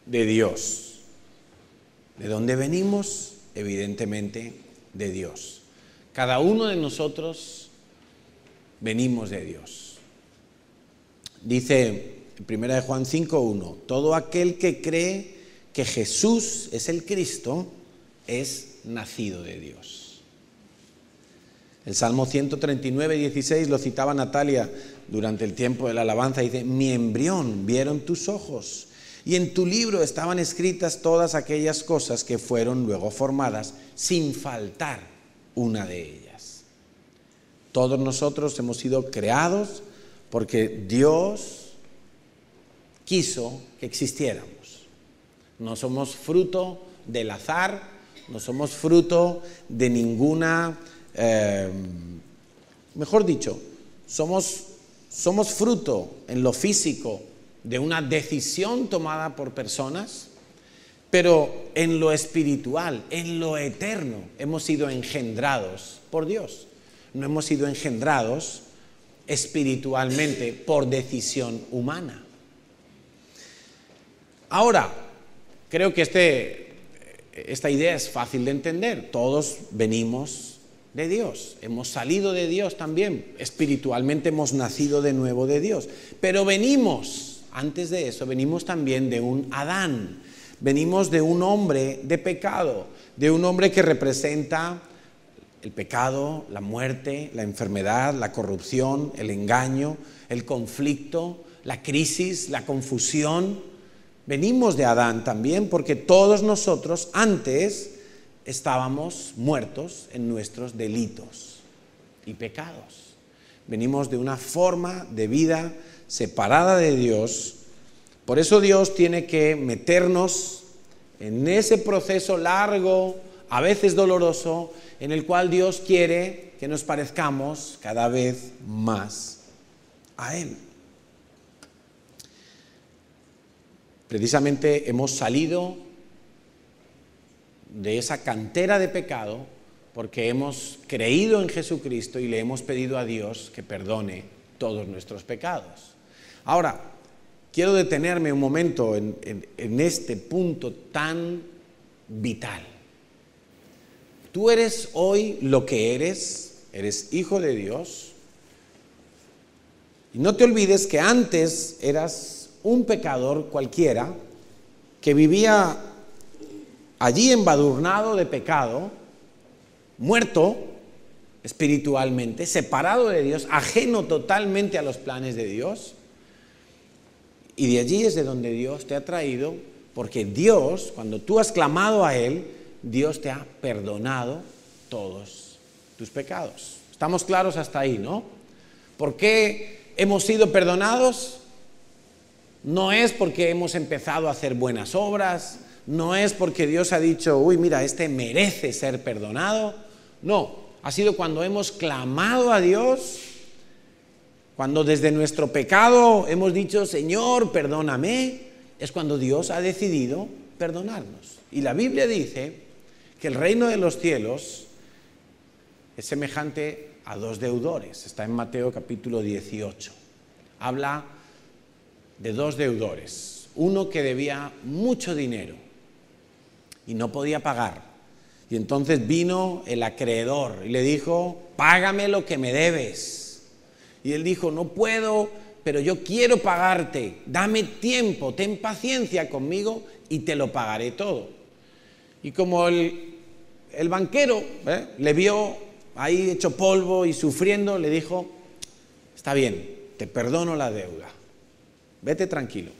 de Dios. ¿De dónde venimos? Evidentemente de Dios. Cada uno de nosotros venimos de Dios. Dice en 1 Juan 5:1, todo aquel que cree que Jesús es el Cristo es nacido de Dios. El Salmo 139:16 lo citaba Natalia durante el tiempo de la alabanza. Dice, mi embrión vieron tus ojos y en tu libro estaban escritas todas aquellas cosas que fueron luego formadas sin faltar una de ellas. Todos nosotros hemos sido creados porque Dios quiso que existiéramos. No somos fruto del azar, no somos fruto de ninguna... mejor dicho, somos fruto en lo físico de una decisión tomada por personas, pero en lo espiritual, en lo eterno, hemos sido engendrados por Dios. No hemos sido engendrados espiritualmente por decisión humana. Ahora, creo que esta idea es fácil de entender. Todos venimos de Dios, hemos salido de Dios también, espiritualmente hemos nacido de nuevo de Dios, pero venimos, antes de eso, venimos también de un Adán, venimos de un hombre de pecado, de un hombre que representa el pecado, la muerte, la enfermedad, la corrupción, el engaño, el conflicto, la crisis, la confusión. Venimos de Adán también porque todos nosotros antes estábamos muertos en nuestros delitos y pecados. Venimos de una forma de vida separada de Dios. Por eso Dios tiene que meternos en ese proceso largo, a veces doloroso, en el cual Dios quiere que nos parezcamos cada vez más a Él. Precisamente hemos salido de esa cantera de pecado porque hemos creído en Jesucristo y le hemos pedido a Dios que perdone todos nuestros pecados. Ahora, quiero detenerme un momento en este punto tan vital. Tú eres hoy lo que eres hijo de Dios, y no te olvides que antes eras un pecador cualquiera que vivía allí embadurnado de pecado, muerto espiritualmente, separado de Dios, ajeno totalmente a los planes de Dios. Y de allí es de donde Dios te ha traído, porque Dios, cuando tú has clamado a Él, Dios te ha perdonado todos tus pecados. ¿Estamos claros hasta ahí, no? ¿Por qué hemos sido perdonados? No es porque hemos empezado a hacer buenas obras, no es porque Dios ha dicho, uy, mira, este merece ser perdonado. No, ha sido cuando hemos clamado a Dios, cuando desde nuestro pecado hemos dicho, Señor, perdóname, es cuando Dios ha decidido perdonarnos. Y la Biblia dice que el reino de los cielos es semejante a dos deudores. Está en Mateo capítulo 18. Habla de dos deudores. Uno que debía mucho dinero y no podía pagar. Y entonces vino el acreedor y le dijo, págame lo que me debes. Y él dijo, no puedo, pero yo quiero pagarte. Dame tiempo, ten paciencia conmigo y te lo pagaré todo. Y como el banquero le vio ahí hecho polvo y sufriendo, le dijo, está bien, te perdono la deuda. Vete tranquilo.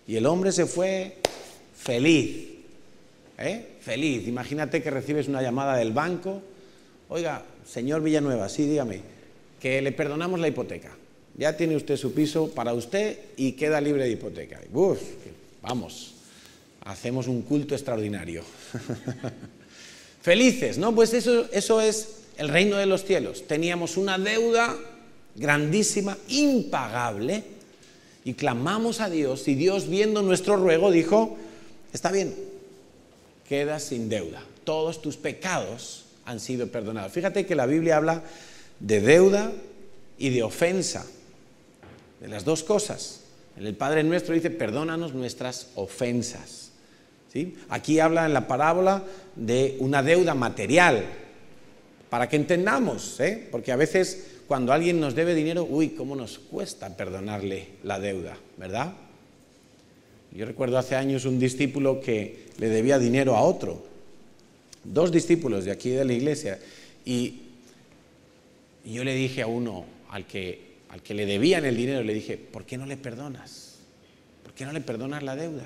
Y el hombre se fue feliz. Feliz. Imagínate que recibes una llamada del banco. Oiga, señor Villanueva, sí, dígame, que le perdonamos la hipoteca. Ya tiene usted su piso para usted y queda libre de hipoteca. Uf, vamos, hacemos un culto extraordinario. Felices, ¿no? Pues eso es el reino de los cielos. Teníamos una deuda grandísima, impagable, y clamamos a Dios, y Dios, viendo nuestro ruego, dijo, está bien, quedas sin deuda, todos tus pecados han sido perdonados. Fíjate que la Biblia habla de deuda y de ofensa, de las dos cosas. En el Padre Nuestro dice, perdónanos nuestras ofensas, ¿sí? Aquí habla en la parábola de una deuda material, para que entendamos, porque a veces cuando alguien nos debe dinero, cómo nos cuesta perdonarle la deuda, ¿verdad? Yo recuerdo hace años un discípulo que le debía dinero a otro, 2 discípulos de aquí de la iglesia, y yo le dije a uno, al que le debían el dinero, le dije, ¿por qué no le perdonas? ¿Por qué no le perdonas la deuda?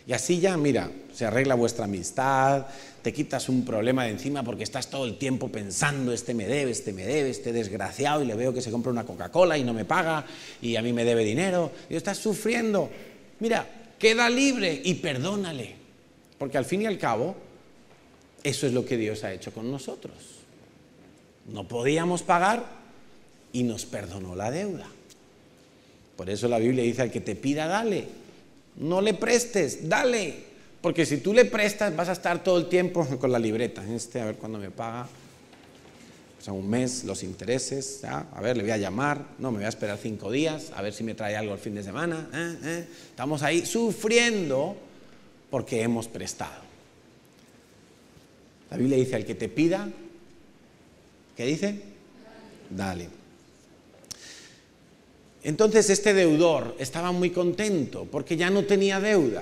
Y así ya, mira, se arregla vuestra amistad, te quitas un problema de encima porque estás todo el tiempo pensando, este me debe, este desgraciado, y le veo que se compra una Coca-Cola y no me paga, y a mí me debe dinero, y estás sufriendo. Mira, queda libre y perdónale, porque al fin y al cabo, eso es lo que Dios ha hecho con nosotros. No podíamos pagar y nos perdonó la deuda. Por eso la Biblia dice, al que te pida, dale. No le prestes, dale. Porque si tú le prestas, vas a estar todo el tiempo con la libreta. A ver cuándo me paga. O sea, un mes, los intereses. ¿Ya? A ver, le voy a llamar. No, me voy a esperar 5 días. A ver si me trae algo el fin de semana. Estamos ahí sufriendo porque hemos prestado. La Biblia dice, al que te pida, ¿qué dice? Dale. Entonces este deudor estaba muy contento porque ya no tenía deuda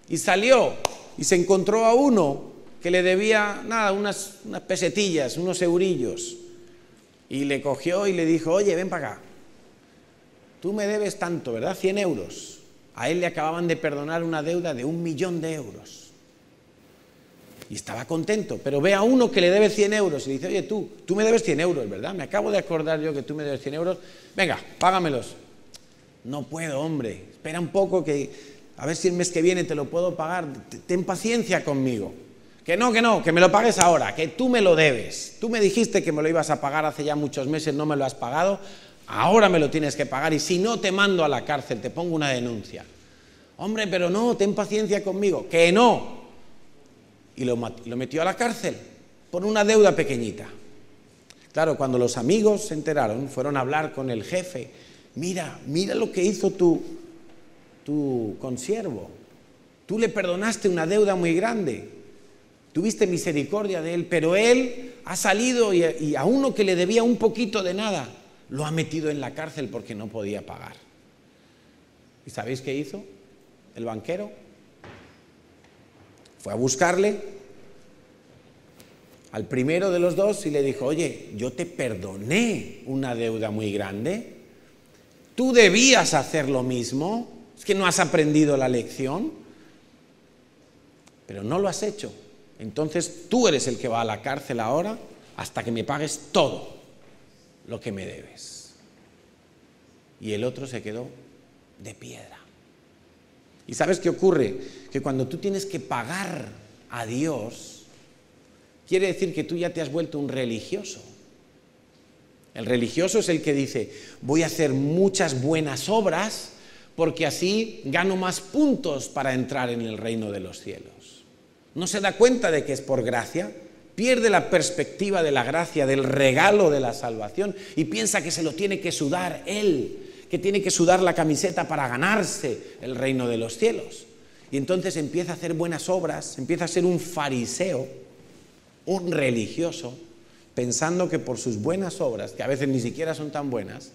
y salió y se encontró a uno que le debía nada, unas pesetillas, unos eurillos, y le cogió y le dijo, oye, ven para acá, tú me debes tanto, ¿verdad? 100 euros. A él le acababan de perdonar una deuda de 1.000.000 de euros y estaba contento, pero ve a uno que le debe 100 euros y dice, oye, tú me debes 100 euros, ¿verdad? Me acabo de acordar yo que tú me debes 100 euros, venga, págamelos. No puedo, hombre, espera un poco que a ver si el mes que viene te lo puedo pagar, ten paciencia conmigo. Que no, que me lo pagues ahora, que tú me lo debes. Tú me dijiste que me lo ibas a pagar hace ya muchos meses, no me lo has pagado, ahora me lo tienes que pagar y si no te mando a la cárcel, te pongo una denuncia. Hombre, pero no, ten paciencia conmigo, que no. Y lo metió a la cárcel por una deuda pequeñita. Claro, cuando los amigos se enteraron, fueron a hablar con el jefe. Mira lo que hizo tu consiervo. Tú le perdonaste una deuda muy grande. Tuviste misericordia de él, pero él ha salido y a uno que le debía un poquito de nada, lo ha metido en la cárcel porque no podía pagar. ¿Y sabéis qué hizo el banquero? Fue a buscarle al primero de los dos y le dijo, oye, yo te perdoné una deuda muy grande, tú debías hacer lo mismo, es que no has aprendido la lección, pero no lo has hecho, entonces tú eres el que va a la cárcel ahora hasta que me pagues todo lo que me debes. Y el otro se quedó de piedra. ¿Y sabes qué ocurre? Que cuando tú tienes que pagar a Dios, quiere decir que tú ya te has vuelto un religioso. El religioso es el que dice, voy a hacer muchas buenas obras porque así gano más puntos para entrar en el reino de los cielos. No se da cuenta de que es por gracia, pierde la perspectiva de la gracia, del regalo de la salvación y piensa que se lo tiene que sudar él, que tiene que sudar la camiseta para ganarse el reino de los cielos. Y entonces empieza a hacer buenas obras, empieza a ser un fariseo, un religioso, pensando que por sus buenas obras, que a veces ni siquiera son tan buenas,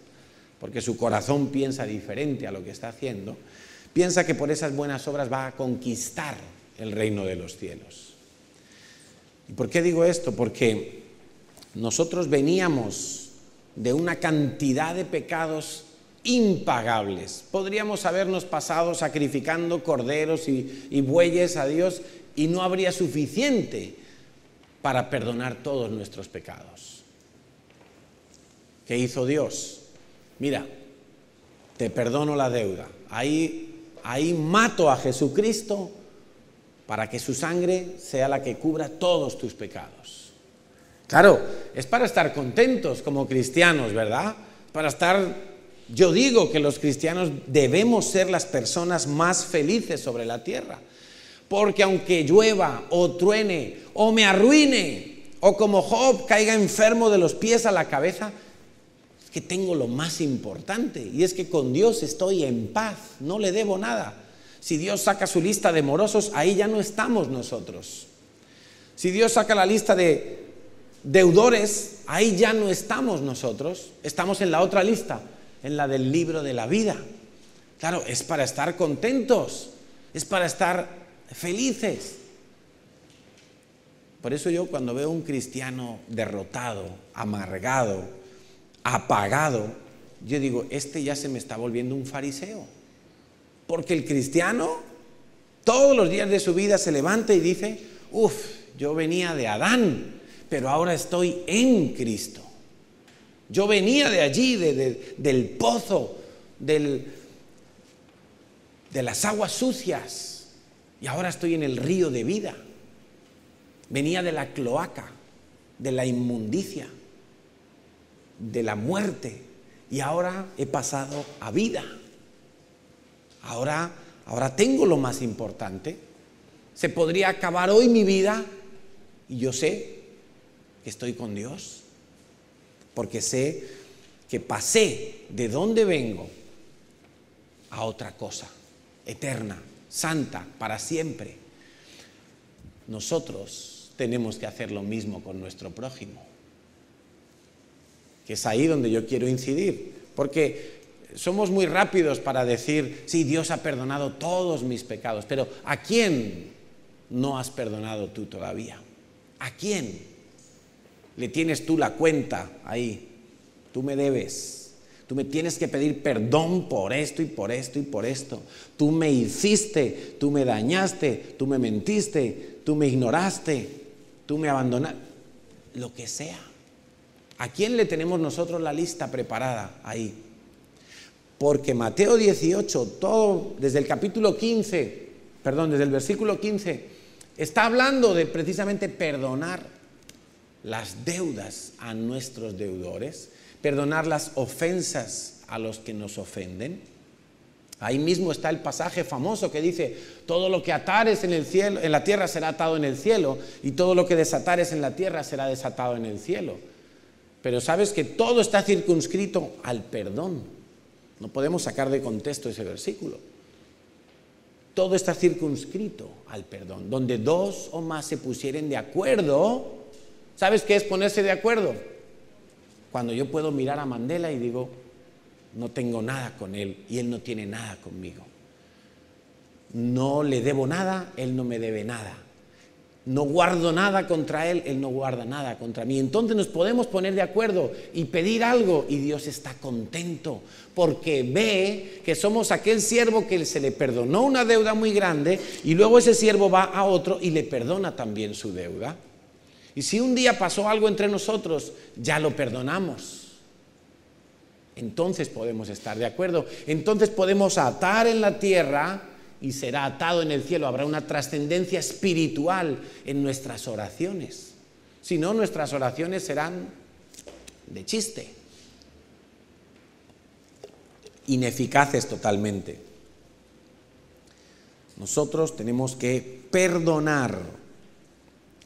porque su corazón piensa diferente a lo que está haciendo, piensa que por esas buenas obras va a conquistar el reino de los cielos. ¿Y por qué digo esto? Porque nosotros veníamos de una cantidad de pecados impagables. Podríamos habernos pasado sacrificando corderos y bueyes a Dios y no habría suficiente para perdonar todos nuestros pecados. ¿Qué hizo Dios? Mira, te perdono la deuda. Ahí mato a Jesucristo para que su sangre sea la que cubra todos tus pecados. Claro, es para estar contentos como cristianos, ¿verdad? Para estar... Yo digo que los cristianos debemos ser las personas más felices sobre la tierra, porque aunque llueva o truene o me arruine o como Job caiga enfermo de los pies a la cabeza, que tengo lo más importante, y es que con Dios estoy en paz, no le debo nada. Si Dios saca su lista de morosos, ahí ya no estamos nosotros. Si Dios saca la lista de deudores, ahí ya no estamos nosotros. Estamos en la otra lista, en la del libro de la vida. Claro, es para estar contentos, es para estar felices. Por eso yo cuando veo un cristiano derrotado, amargado, apagado, yo digo, este ya se me está volviendo un fariseo. Porque el cristiano todos los días de su vida se levanta y dice, yo venía de Adán, pero ahora estoy en Cristo. Yo venía de allí, del pozo, de las aguas sucias, y ahora estoy en el río de vida. Venía de la cloaca, de la inmundicia, de la muerte, y ahora he pasado a vida. Ahora tengo lo más importante. Se podría acabar hoy mi vida y yo sé que estoy con Dios, porque sé que pasé de donde vengo a otra cosa, eterna, santa, para siempre. Nosotros tenemos que hacer lo mismo con nuestro prójimo, que es ahí donde yo quiero incidir, porque somos muy rápidos para decir, sí, Dios ha perdonado todos mis pecados, pero ¿a quién no has perdonado tú todavía? ¿A quién le tienes tú la cuenta ahí? Tú me debes, tú me tienes que pedir perdón por esto y por esto y por esto. Tú me hiciste, tú me dañaste, tú me mentiste, tú me ignoraste, tú me abandonaste, lo que sea. ¿A quién le tenemos nosotros la lista preparada ahí? Porque Mateo 18, todo desde el capítulo 15, desde el versículo 15, está hablando de precisamente perdonar las deudas a nuestros deudores, perdonar las ofensas a los que nos ofenden. Ahí mismo está el pasaje famoso que dice, todo lo que atares en el cielo, en la tierra será atado en el cielo, y todo lo que desatares en la tierra será desatado en el cielo. Pero sabes que todo está circunscrito al perdón. No podemos sacar de contexto ese versículo. Todo está circunscrito al perdón. Donde dos o más se pusieren de acuerdo, ¿sabes qué es ponerse de acuerdo? Cuando yo puedo mirar a Mandela y digo, no tengo nada con él y él no tiene nada conmigo. No le debo nada, él no me debe nada. No guardo nada contra él, él no guarda nada contra mí. Entonces nos podemos poner de acuerdo y pedir algo y Dios está contento porque ve que somos aquel siervo que se le perdonó una deuda muy grande y luego ese siervo va a otro y le perdona también su deuda. Y si un día pasó algo entre nosotros, ya lo perdonamos. Entonces podemos estar de acuerdo. Entonces podemos atar en la tierra y será atado en el cielo. Habrá una trascendencia espiritual en nuestras oraciones. Si no, nuestras oraciones serán de chiste, ineficaces totalmente. Nosotros tenemos que perdonar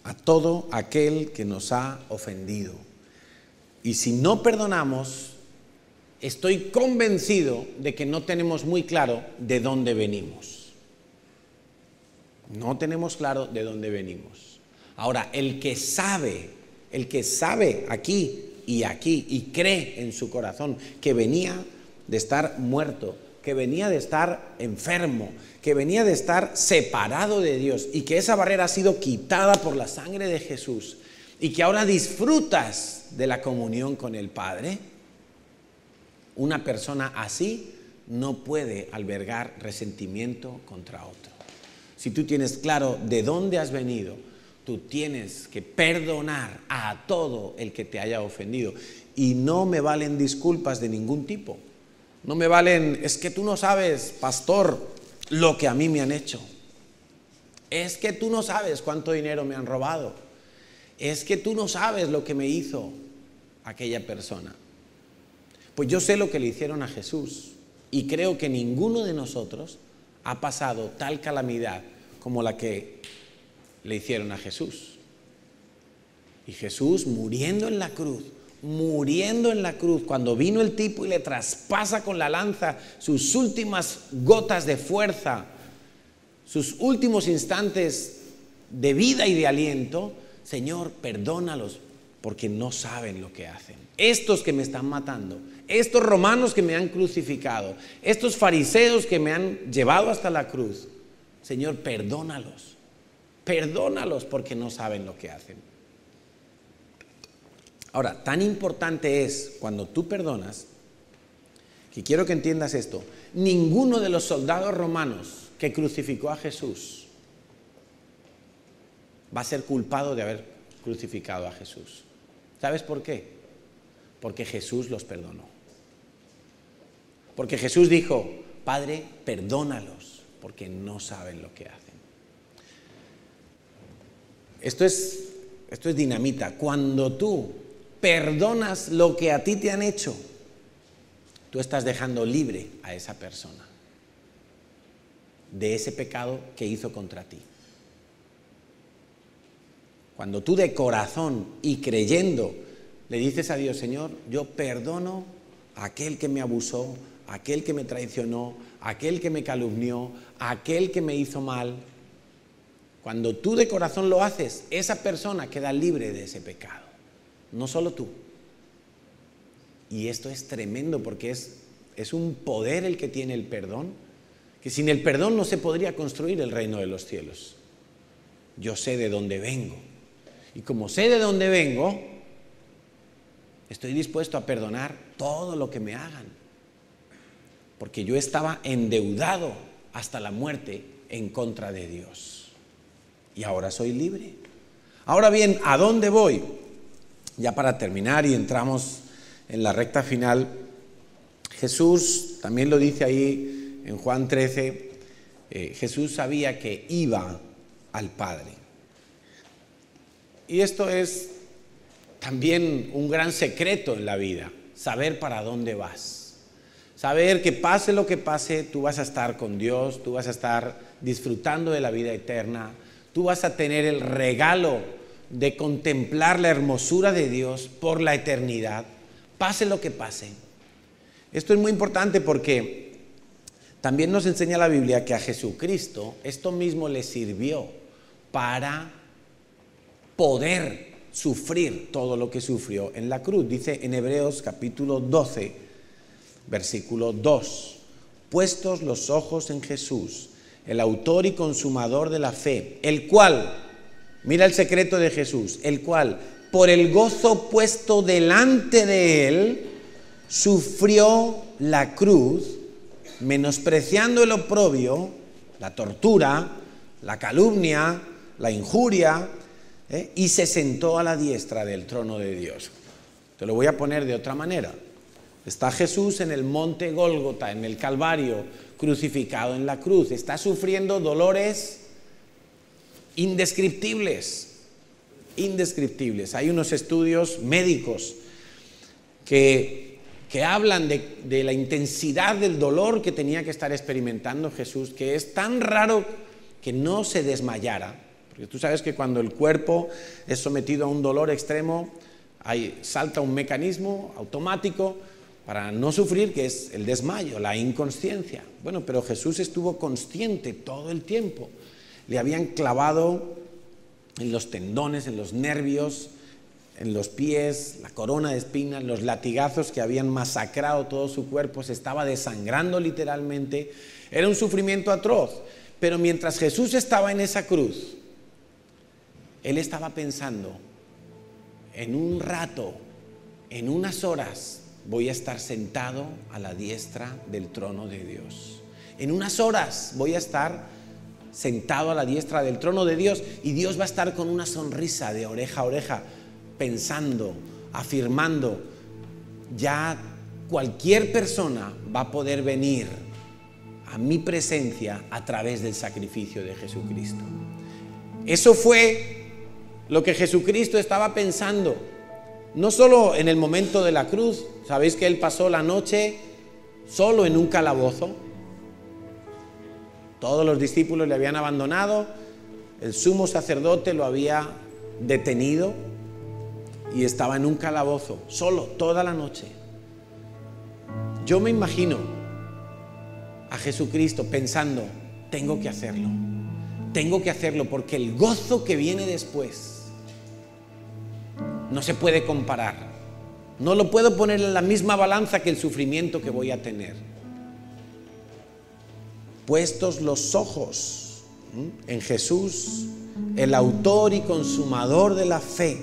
a todo aquel que nos ha ofendido. Y si no perdonamos, estoy convencido de que no tenemos muy claro de dónde venimos. No tenemos claro de dónde venimos. Ahora, el que sabe aquí y cree en su corazón que venía de estar muerto, que venía de estar enfermo, que venía de estar separado de Dios y que esa barrera ha sido quitada por la sangre de Jesús y que ahora disfrutas de la comunión con el Padre, una persona así no puede albergar resentimiento contra otro. Si tú tienes claro de dónde has venido, tú tienes que perdonar a todo el que te haya ofendido. Y no me valen disculpas de ningún tipo. No me valen, es que tú no sabes, pastor, lo que a mí me han hecho. Es que tú no sabes cuánto dinero me han robado. Es que tú no sabes lo que me hizo aquella persona. Pues yo sé lo que le hicieron a Jesús y creo que ninguno de nosotros ha pasado tal calamidad como la que le hicieron a Jesús. Y Jesús, muriendo en la cruz, muriendo en la cruz, cuando vino el tipo y le traspasa con la lanza sus últimas gotas de fuerza, sus últimos instantes de vida y de aliento, Señor, perdónalos porque no saben lo que hacen. Estos que me están matando, estos romanos que me han crucificado, estos fariseos que me han llevado hasta la cruz, Señor, perdónalos porque no saben lo que hacen. Ahora, tan importante es cuando tú perdonas, que quiero que entiendas esto, ninguno de los soldados romanos que crucificó a Jesús va a ser culpado de haber crucificado a Jesús. ¿Sabes por qué? Porque Jesús los perdonó. Porque Jesús dijo, Padre, perdónalos, porque no saben lo que hacen. Esto es dinamita. Cuando tú perdonas lo que a ti te han hecho, tú estás dejando libre a esa persona de ese pecado que hizo contra ti. Cuando tú de corazón y creyendo le dices a Dios, Señor, yo perdono a aquel que me abusó, a aquel que me traicionó, a aquel que me calumnió, a aquel que me hizo mal. Cuando tú de corazón lo haces, esa persona queda libre de ese pecado. No solo tú. Y esto es tremendo porque es un poder el que tiene el perdón, que sin el perdón no se podría construir el reino de los cielos. Yo sé de dónde vengo. Y como sé de dónde vengo, estoy dispuesto a perdonar todo lo que me hagan. Porque yo estaba endeudado hasta la muerte en contra de Dios. Y ahora soy libre. Ahora bien, ¿a dónde voy? Ya para terminar y entramos en la recta final, Jesús también lo dice ahí en Juan 13, Jesús sabía que iba al Padre. Y esto es también un gran secreto en la vida, saber para dónde vas. Saber que pase lo que pase, tú vas a estar con Dios, tú vas a estar disfrutando de la vida eterna, tú vas a tener el regalo de contemplar la hermosura de Dios por la eternidad, pase lo que pase. Esto es muy importante porque también nos enseña la Biblia que a Jesucristo esto mismo le sirvió para poder sufrir todo lo que sufrió en la cruz. Dice en Hebreos capítulo 12, versículo 2, puestos los ojos en Jesús, el autor y consumador de la fe, el cual, mira el secreto de Jesús, el cual por el gozo puesto delante de él, sufrió la cruz, menospreciando el oprobio, la tortura, la calumnia, la injuria, y se sentó a la diestra del trono de Dios. Te lo voy a poner de otra manera. Está Jesús en el monte Gólgota, en el Calvario, crucificado en la cruz. Está sufriendo dolores indescriptibles. Hay unos estudios médicos que hablan de la intensidad del dolor que tenía que estar experimentando Jesús, que es tan raro que no se desmayara. Porque tú sabes que cuando el cuerpo es sometido a un dolor extremo, salta un mecanismo automático para no sufrir, que es el desmayo, la inconsciencia. Bueno, pero Jesús estuvo consciente todo el tiempo. Le habían clavado en los tendones, en los nervios, en los pies, la corona de espinas, los latigazos que habían masacrado todo su cuerpo, se estaba desangrando literalmente. Era un sufrimiento atroz. Pero mientras Jesús estaba en esa cruz, él estaba pensando, en un rato, en unas horas, voy a estar sentado a la diestra del trono de Dios. En unas horas voy a estar sentado a la diestra del trono de Dios y Dios va a estar con una sonrisa de oreja a oreja, pensando, afirmando, ya cualquier persona va a poder venir a mi presencia a través del sacrificio de Jesucristo. Eso fue lo que Jesucristo estaba pensando, no solo en el momento de la cruz. ¿Sabéis que Él pasó la noche solo en un calabozo? Todos los discípulos le habían abandonado, el sumo sacerdote lo había detenido, y estaba en un calabozo, solo, toda la noche. Yo me imagino a Jesucristo pensando, tengo que hacerlo porque el gozo que viene después no se puede comparar. No lo puedo poner en la misma balanza que el sufrimiento que voy a tener. Puestos los ojos en Jesús, el autor y consumador de la fe,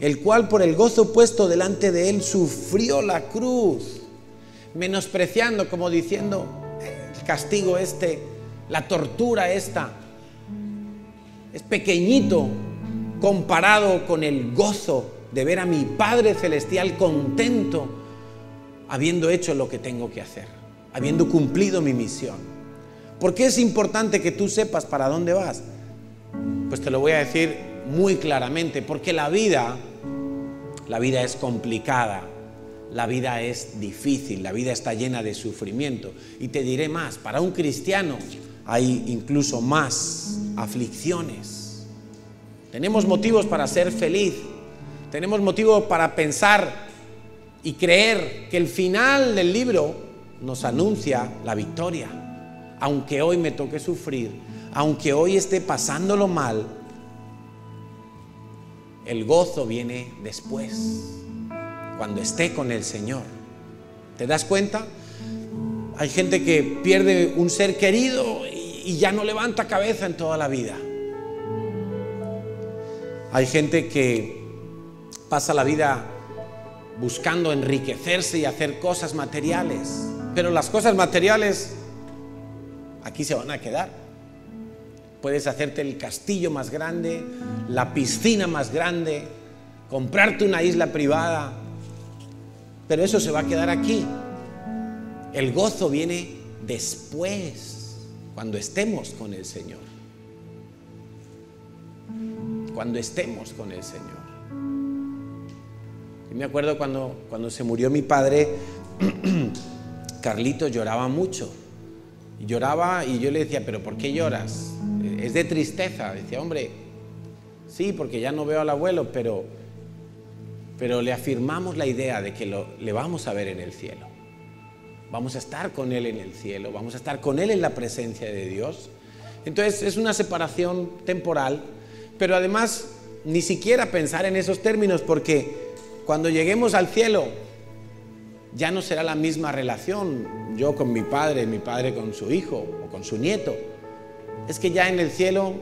el cual por el gozo puesto delante de él sufrió la cruz, menospreciando, como diciendo, el castigo la tortura esta, es pequeñito comparado con el gozo de ver a mi Padre Celestial contento, habiendo hecho lo que tengo que hacer, habiendo cumplido mi misión. ¿Por qué es importante que tú sepas para dónde vas? Pues te lo voy a decir muy claramente, porque la vida es complicada, la vida es difícil, la vida está llena de sufrimiento. Y te diré más, para un cristiano hay incluso más aflicciones. Tenemos motivos para ser feliz, tenemos motivos para pensar y creer que el final del libro nos anuncia la victoria. Aunque hoy me toque sufrir, aunque hoy esté pasándolo mal, el gozo viene después, cuando esté con el Señor. ¿Te das cuenta? Hay gente que pierde un ser querido y ya no levanta cabeza en toda la vida. Hay gente que pasa la vida buscando enriquecerse y hacer cosas materiales, pero las cosas materiales aquí se van a quedar. Puedes hacerte el castillo más grande, la piscina más grande, comprarte una isla privada, pero eso se va a quedar aquí. El gozo viene después, cuando estemos con el Señor. Cuando estemos con el Señor. Y me acuerdo cuando se murió mi padre, Carlito lloraba mucho. Lloraba y yo le decía, ¿pero por qué lloras? Es de tristeza. Decía, hombre, sí, porque ya no veo al abuelo, pero le afirmamos la idea de que le vamos a ver en el cielo. Vamos a estar con él en el cielo, vamos a estar con él en la presencia de Dios. Entonces es una separación temporal, pero además ni siquiera pensar en esos términos, porque cuando lleguemos al cielo ya no será la misma relación, yo con mi padre con su hijo o con su nieto. Es que ya en el cielo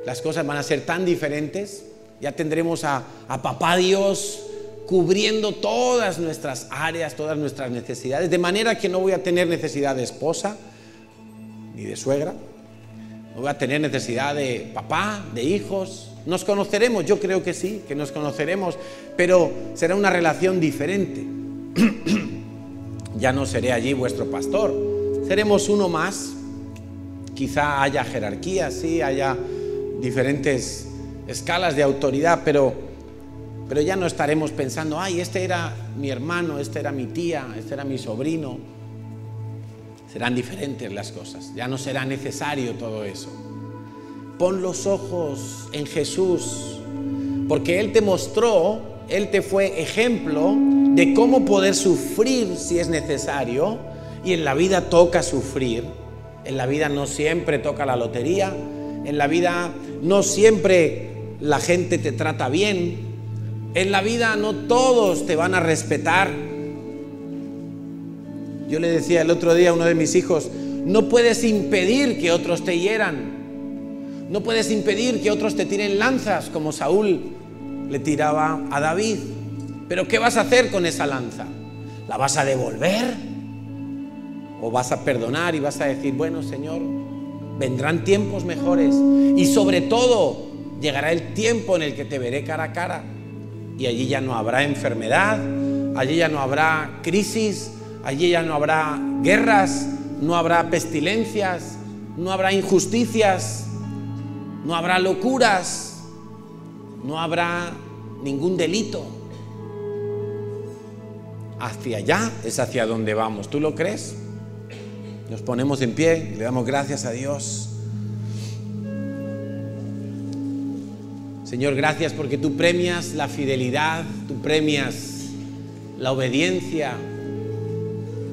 las cosas van a ser tan diferentes, ya tendremos a Papá Dios cubriendo todas nuestras áreas, todas nuestras necesidades, de manera que no voy a tener necesidad de esposa ni de suegra, no voy a tener necesidad de papá, de hijos. Nos conoceremos, yo creo que sí, que nos conoceremos, pero será una relación diferente. Ya no seré allí vuestro pastor, seremos uno más. Quizá haya jerarquías, sí, haya diferentes escalas de autoridad, pero ya no estaremos pensando, ay, este era mi hermano, este era mi tía, este era mi sobrino. Serán diferentes las cosas, ya no será necesario todo eso. Pon los ojos en Jesús, porque Él te mostró, Él te fue ejemplo de cómo poder sufrir si es necesario, y en la vida toca sufrir. En la vida no siempre toca la lotería, en la vida no siempre la gente te trata bien, en la vida no todos te van a respetar. Yo le decía el otro día a uno de mis hijos, no puedes impedir que otros te hieran, no puedes impedir que otros te tiren lanzas como Saúl le tiraba a David, pero ¿qué vas a hacer con esa lanza? ¿La vas a devolver? ¿O vas a perdonar y vas a decir, bueno, Señor, vendrán tiempos mejores y sobre todo llegará el tiempo en el que te veré cara a cara y allí ya no habrá enfermedad, allí ya no habrá crisis, allí ya no habrá guerras, no habrá pestilencias, no habrá injusticias, no habrá locuras, no habrá ningún delito? Hacia allá es hacia donde vamos. ¿Tú lo crees? Nos ponemos en pie y le damos gracias a Dios. Señor, gracias porque tú premias la fidelidad, tú premias la obediencia.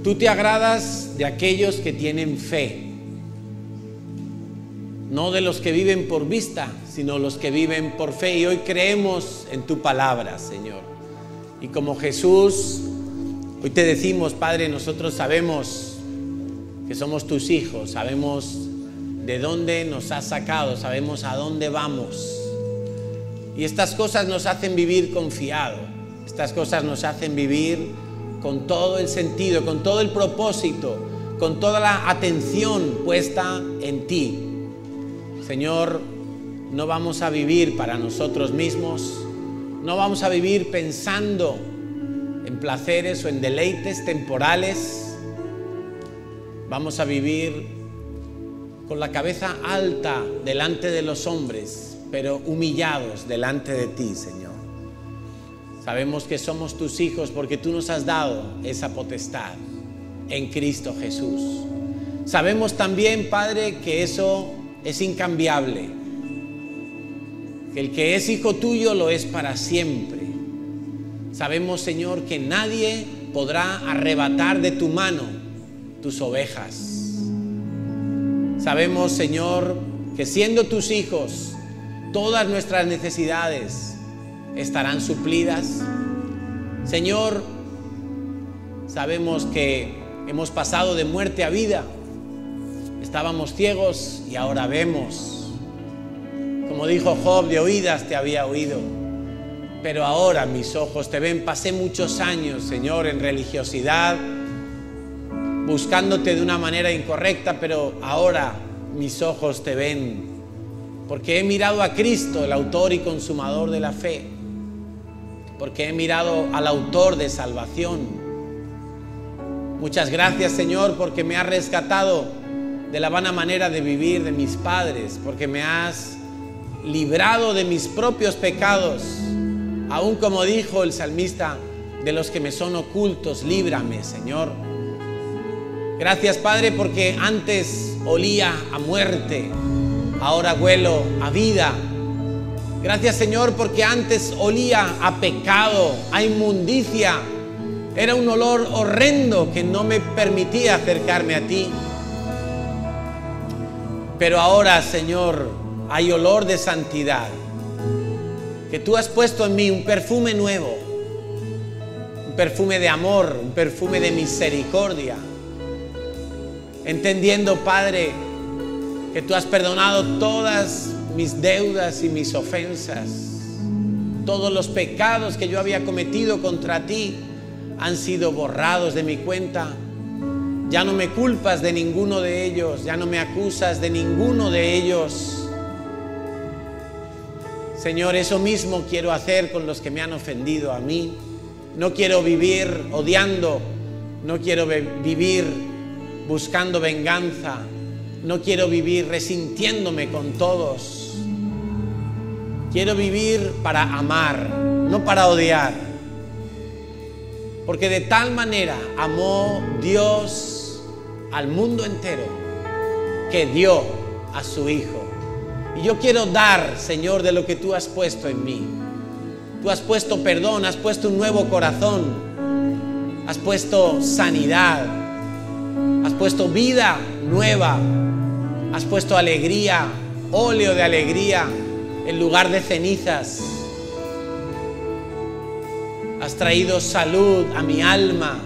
Tú te agradas de aquellos que tienen fe, no de los que viven por vista, sino los que viven por fe. Y hoy creemos en tu palabra, Señor. Y como Jesús, hoy te decimos, Padre, nosotros sabemos que somos tus hijos, sabemos de dónde nos has sacado, sabemos a dónde vamos. Y estas cosas nos hacen vivir confiado, estas cosas nos hacen vivir con todo el sentido, con todo el propósito, con toda la atención puesta en ti. Señor, no vamos a vivir para nosotros mismos, no vamos a vivir pensando en placeres o en deleites temporales. Vamos a vivir con la cabeza alta delante de los hombres, pero humillados delante de ti, Señor. Sabemos que somos tus hijos porque tú nos has dado esa potestad en Cristo Jesús. Sabemos también, Padre, que eso es incambiable, que el que es hijo tuyo lo es para siempre. Sabemos, Señor, que nadie podrá arrebatar de tu mano tus ovejas. Sabemos, Señor, que siendo tus hijos, todas nuestras necesidades estarán suplidas. Señor, sabemos que hemos pasado de muerte a vida. Estábamos ciegos y ahora vemos. Como dijo Job, de oídas te había oído, pero ahora mis ojos te ven. Pasé muchos años, Señor, en religiosidad, buscándote de una manera incorrecta, pero ahora mis ojos te ven, porque he mirado a Cristo, el autor y consumador de la fe, porque he mirado al autor de salvación. Muchas gracias, Señor, porque me has rescatado de la vana manera de vivir de mis padres, porque me has librado de mis propios pecados, aún como dijo el salmista, de los que me son ocultos, líbrame, Señor. Gracias, Padre, porque antes olía a muerte, ahora huelo a vida. Gracias, Señor, porque antes olía a pecado, a inmundicia. Era un olor horrendo que no me permitía acercarme a ti. Pero ahora, Señor, hay olor de santidad, que tú has puesto en mí un perfume nuevo, un perfume de amor, un perfume de misericordia. Entendiendo, Padre, que tú has perdonado todas mis deudas y mis ofensas. Todos los pecados que yo había cometido contra ti han sido borrados de mi cuenta. Ya no me culpas de ninguno de ellos, ya no me acusas de ninguno de ellos. Señor, eso mismo quiero hacer con los que me han ofendido a mí. No quiero vivir odiando, no quiero vivir buscando venganza, no quiero vivir resintiéndome con todos. Quiero vivir para amar, no para odiar. Porque de tal manera amó Dios al mundo entero que dio a su Hijo. Y yo quiero dar, Señor, de lo que tú has puesto en mí. Tú has puesto perdón, has puesto un nuevo corazón, has puesto sanidad, has puesto vida nueva, has puesto alegría, óleo de alegría en lugar de cenizas. Has traído salud a mi alma,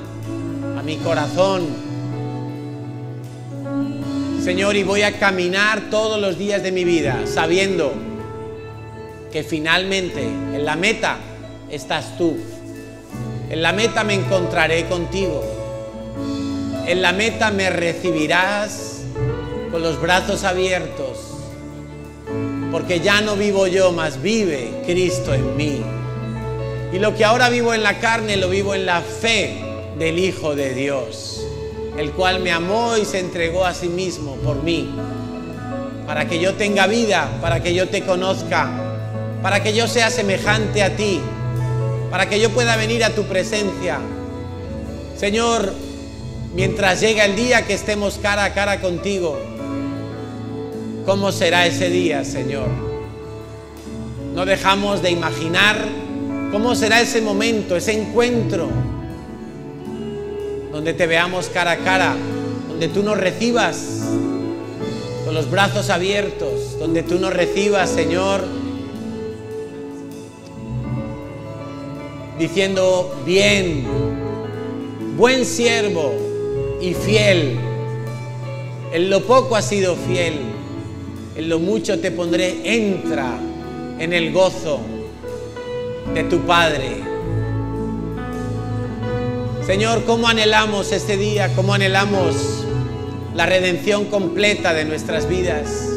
a mi corazón. Señor, y voy a caminar todos los días de mi vida sabiendo que finalmente en la meta estás tú. En la meta me encontraré contigo. En la meta me recibirás con los brazos abiertos, porque ya no vivo yo, mas vive Cristo en mí. Y lo que ahora vivo en la carne, lo vivo en la fe del Hijo de Dios, el cual me amó y se entregó a sí mismo por mí, para que yo tenga vida, para que yo te conozca, para que yo sea semejante a ti, para que yo pueda venir a tu presencia. Señor, mientras llega el día que estemos cara a cara contigo, ¿cómo será ese día, Señor? No dejamos de imaginar cómo será ese momento, ese encuentro, donde te veamos cara a cara, donde tú nos recibas con los brazos abiertos, donde tú nos recibas, Señor, diciendo: bien, buen siervo y fiel. En lo poco has sido fiel, en lo mucho te pondré. Entra en el gozo de tu Padre. Señor, cómo anhelamos este día, cómo anhelamos la redención completa de nuestras vidas.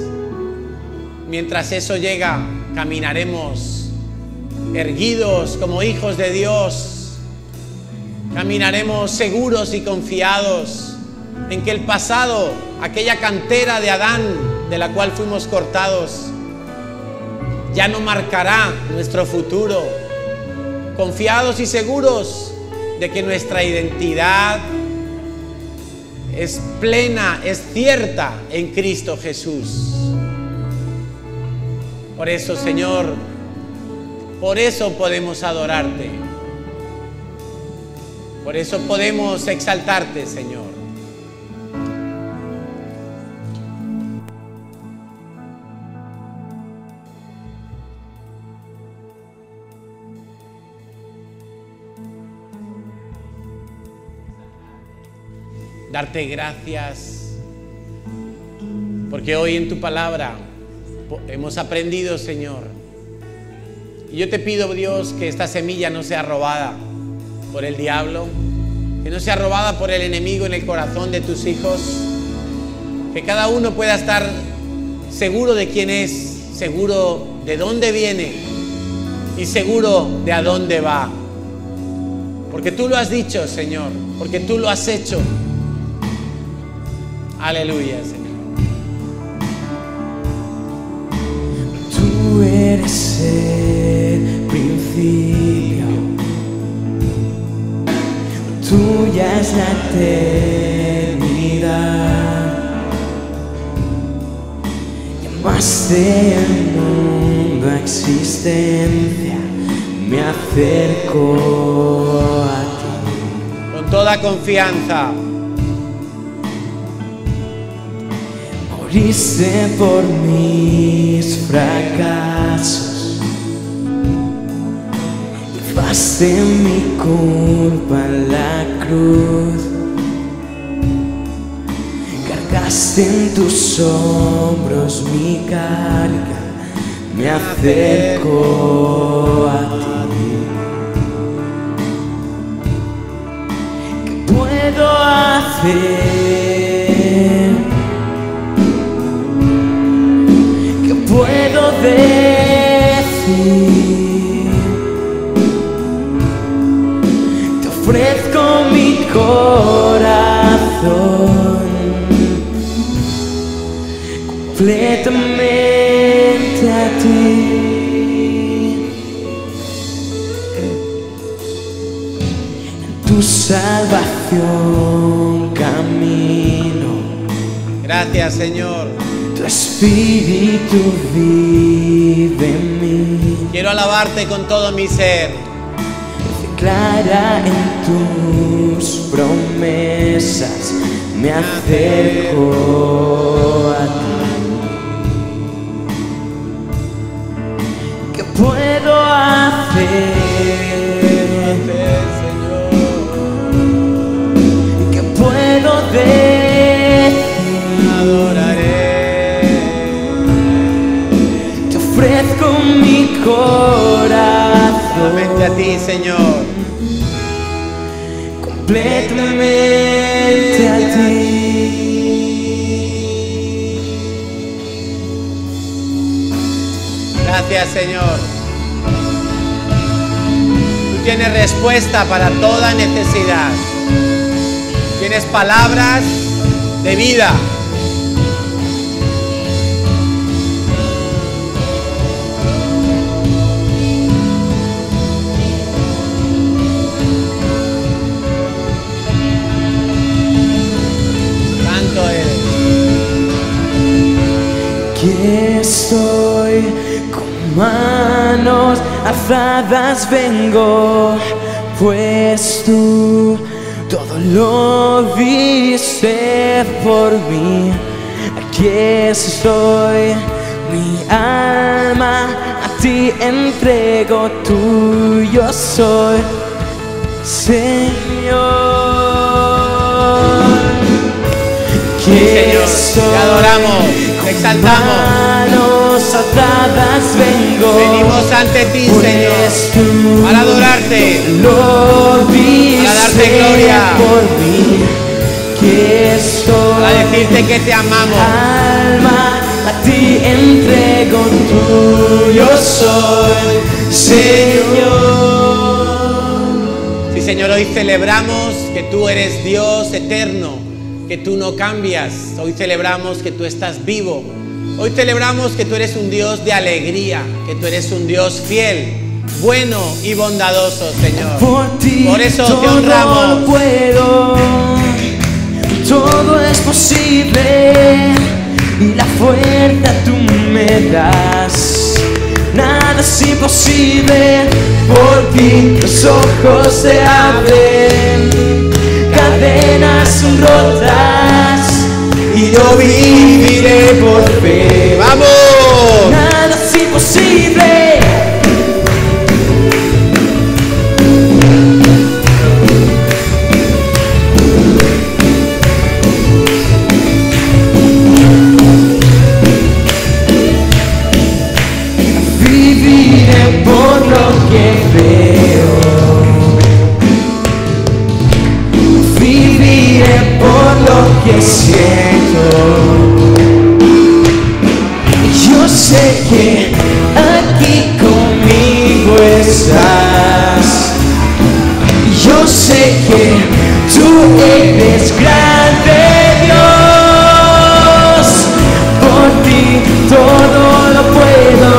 Mientras eso llega, caminaremos erguidos como hijos de Dios. Caminaremos seguros y confiados en que el pasado, aquella cantera de Adán de la cual fuimos cortados, ya no marcará nuestro futuro. Confiados y seguros de que nuestra identidad es plena, es cierta en Cristo Jesús. Por eso, Señor, por eso podemos adorarte. Por eso podemos exaltarte, Señor. Darte gracias, porque hoy en tu palabra hemos aprendido, Señor. Y yo te pido, Dios, que esta semilla no sea robada por el diablo, que no sea robada por el enemigo en el corazón de tus hijos, que cada uno pueda estar seguro de quién es, seguro de dónde viene y seguro de a dónde va. Porque tú lo has dicho, Señor, porque tú lo has hecho. Aleluya, Señor. Tú eres el principio, tuya es la eternidad. Llamaste el mundo a existencia, me acerco a ti. Con toda confianza. Moriste por mis fracasos, llevaste mi culpa en la cruz, cargaste en tus hombros mi carga, me acerco a ti. ¿Qué puedo hacer? Puedo decir, te ofrezco mi corazón completamente a ti. En tu salvación camino. Gracias, Señor. Tu espíritu vive en mí. Quiero alabarte con todo mi ser. Declara en tus promesas, me acerco a ti. ¿Qué puedo hacer? ¿Qué puedo decir? Adoraré. Ofrezco mi corazón solamente a ti, Señor, completamente a ti. Gracias, Señor. Tú tienes respuesta para toda necesidad. Tienes palabras de vida. Aquí estoy con más manos alzadas vengo, pues tú todo lo viste por mí. Aquí estoy, mi alma a ti entrego, tuyo soy, Señor. Sí, Señor, te adoramos, te exaltamos. Manos atadas vengo, Venimos ante ti, Señor, para adorarte, para darte gloria, por mí, que estoy, para decirte que te amamos. Alma a ti entrego, tuyo soy, Señor. Sí, Señor, hoy celebramos que tú eres Dios eterno, que tú no cambias. Hoy celebramos que tú estás vivo. Hoy celebramos que tú eres un Dios de alegría, que tú eres un Dios fiel, bueno y bondadoso, Señor. Por eso te honramos. Puedo, todo es posible y la fuerza tú me das. Nada es imposible, por ti los ojos se abren, cadenas son rotas y yo viviré por fe. ¡Vamos! Nada es imposible. Viviré por lo que veo, viviré por lo que siento. Yo sé que aquí conmigo estás. Yo sé que tú eres grande, Dios. Por ti todo lo puedo.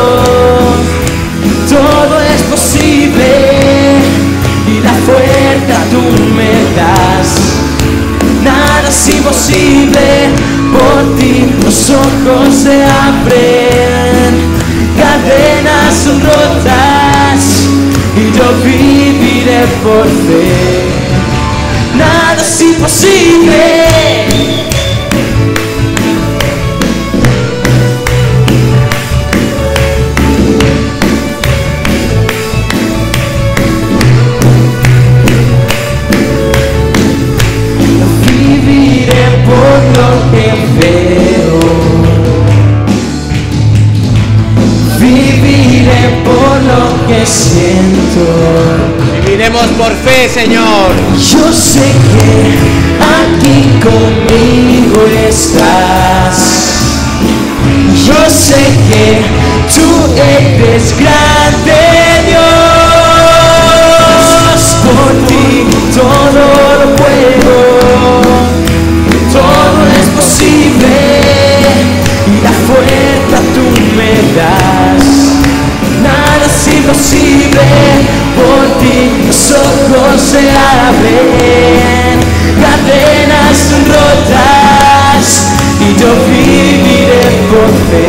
Todo es posible y la fuerza tú me das. Nada es imposible, por ti los ojos se abren, cadenas son rotas y yo viviré por fe. Nada es imposible. Por lo que veo, viviré por lo que siento. Viviremos por fe, Señor. Yo sé que aquí conmigo estás. Yo sé que tú eres grande, Dios. Por ti todo lo puedo. Todo es posible y la fuerza tú me das. Nada es imposible, por ti los ojos se abren, cadenas son rotas y yo viviré por fe.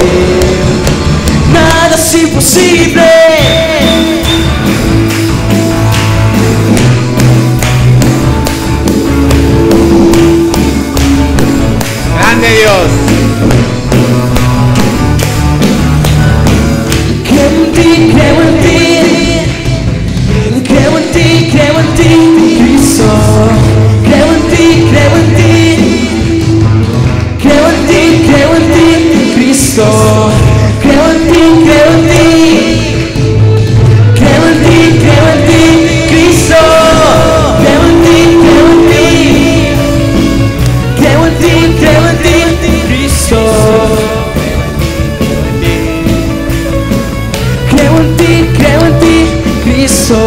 Nada es imposible. Grande Dios. Creo en ti, creo en ti, creo en ti, creo en ti, Cristo. Creo en ti, creo en ti, creo en ti, creo en ti, Cristo. Creo en ti, creo en ti, creo en ti, creo en ti, Cristo. Creo en ti, creo en ti, creo en ti, creo en ti, Cristo. Creo en ti, Cristo,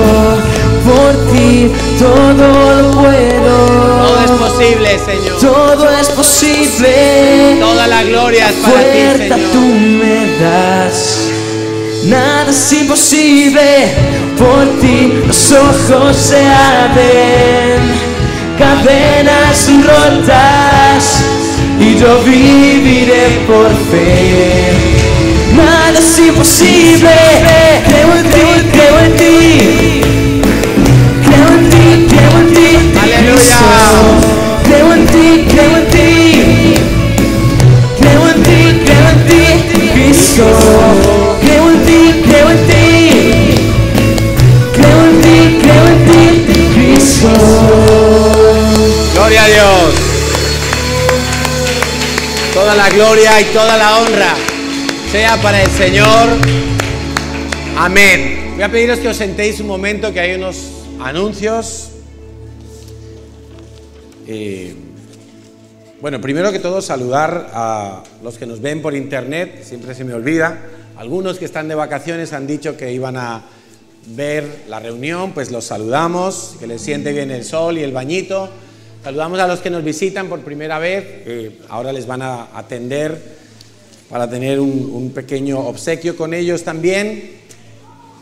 por ti todo lo puedo. Todo es posible, Señor. Todo es posible. Toda la gloria es para ti, Fuerza tú Señor. me das. Nada es imposible, por ti los ojos se abren, cadenas rotas y yo viviré por fe. Nada es imposible, creo la gloria y toda la honra sea para el Señor. Amén. Voy a pediros que os sentéis un momento, que hay unos anuncios. Bueno, primero que todo saludar a los que nos ven por internet, siempre se me olvida. Algunos que están de vacaciones han dicho que iban a ver la reunión, pues los saludamos, que les siente bien el sol y el bañito. Saludamos a los que nos visitan por primera vez, ahora les van a atender para tener un pequeño obsequio con ellos también.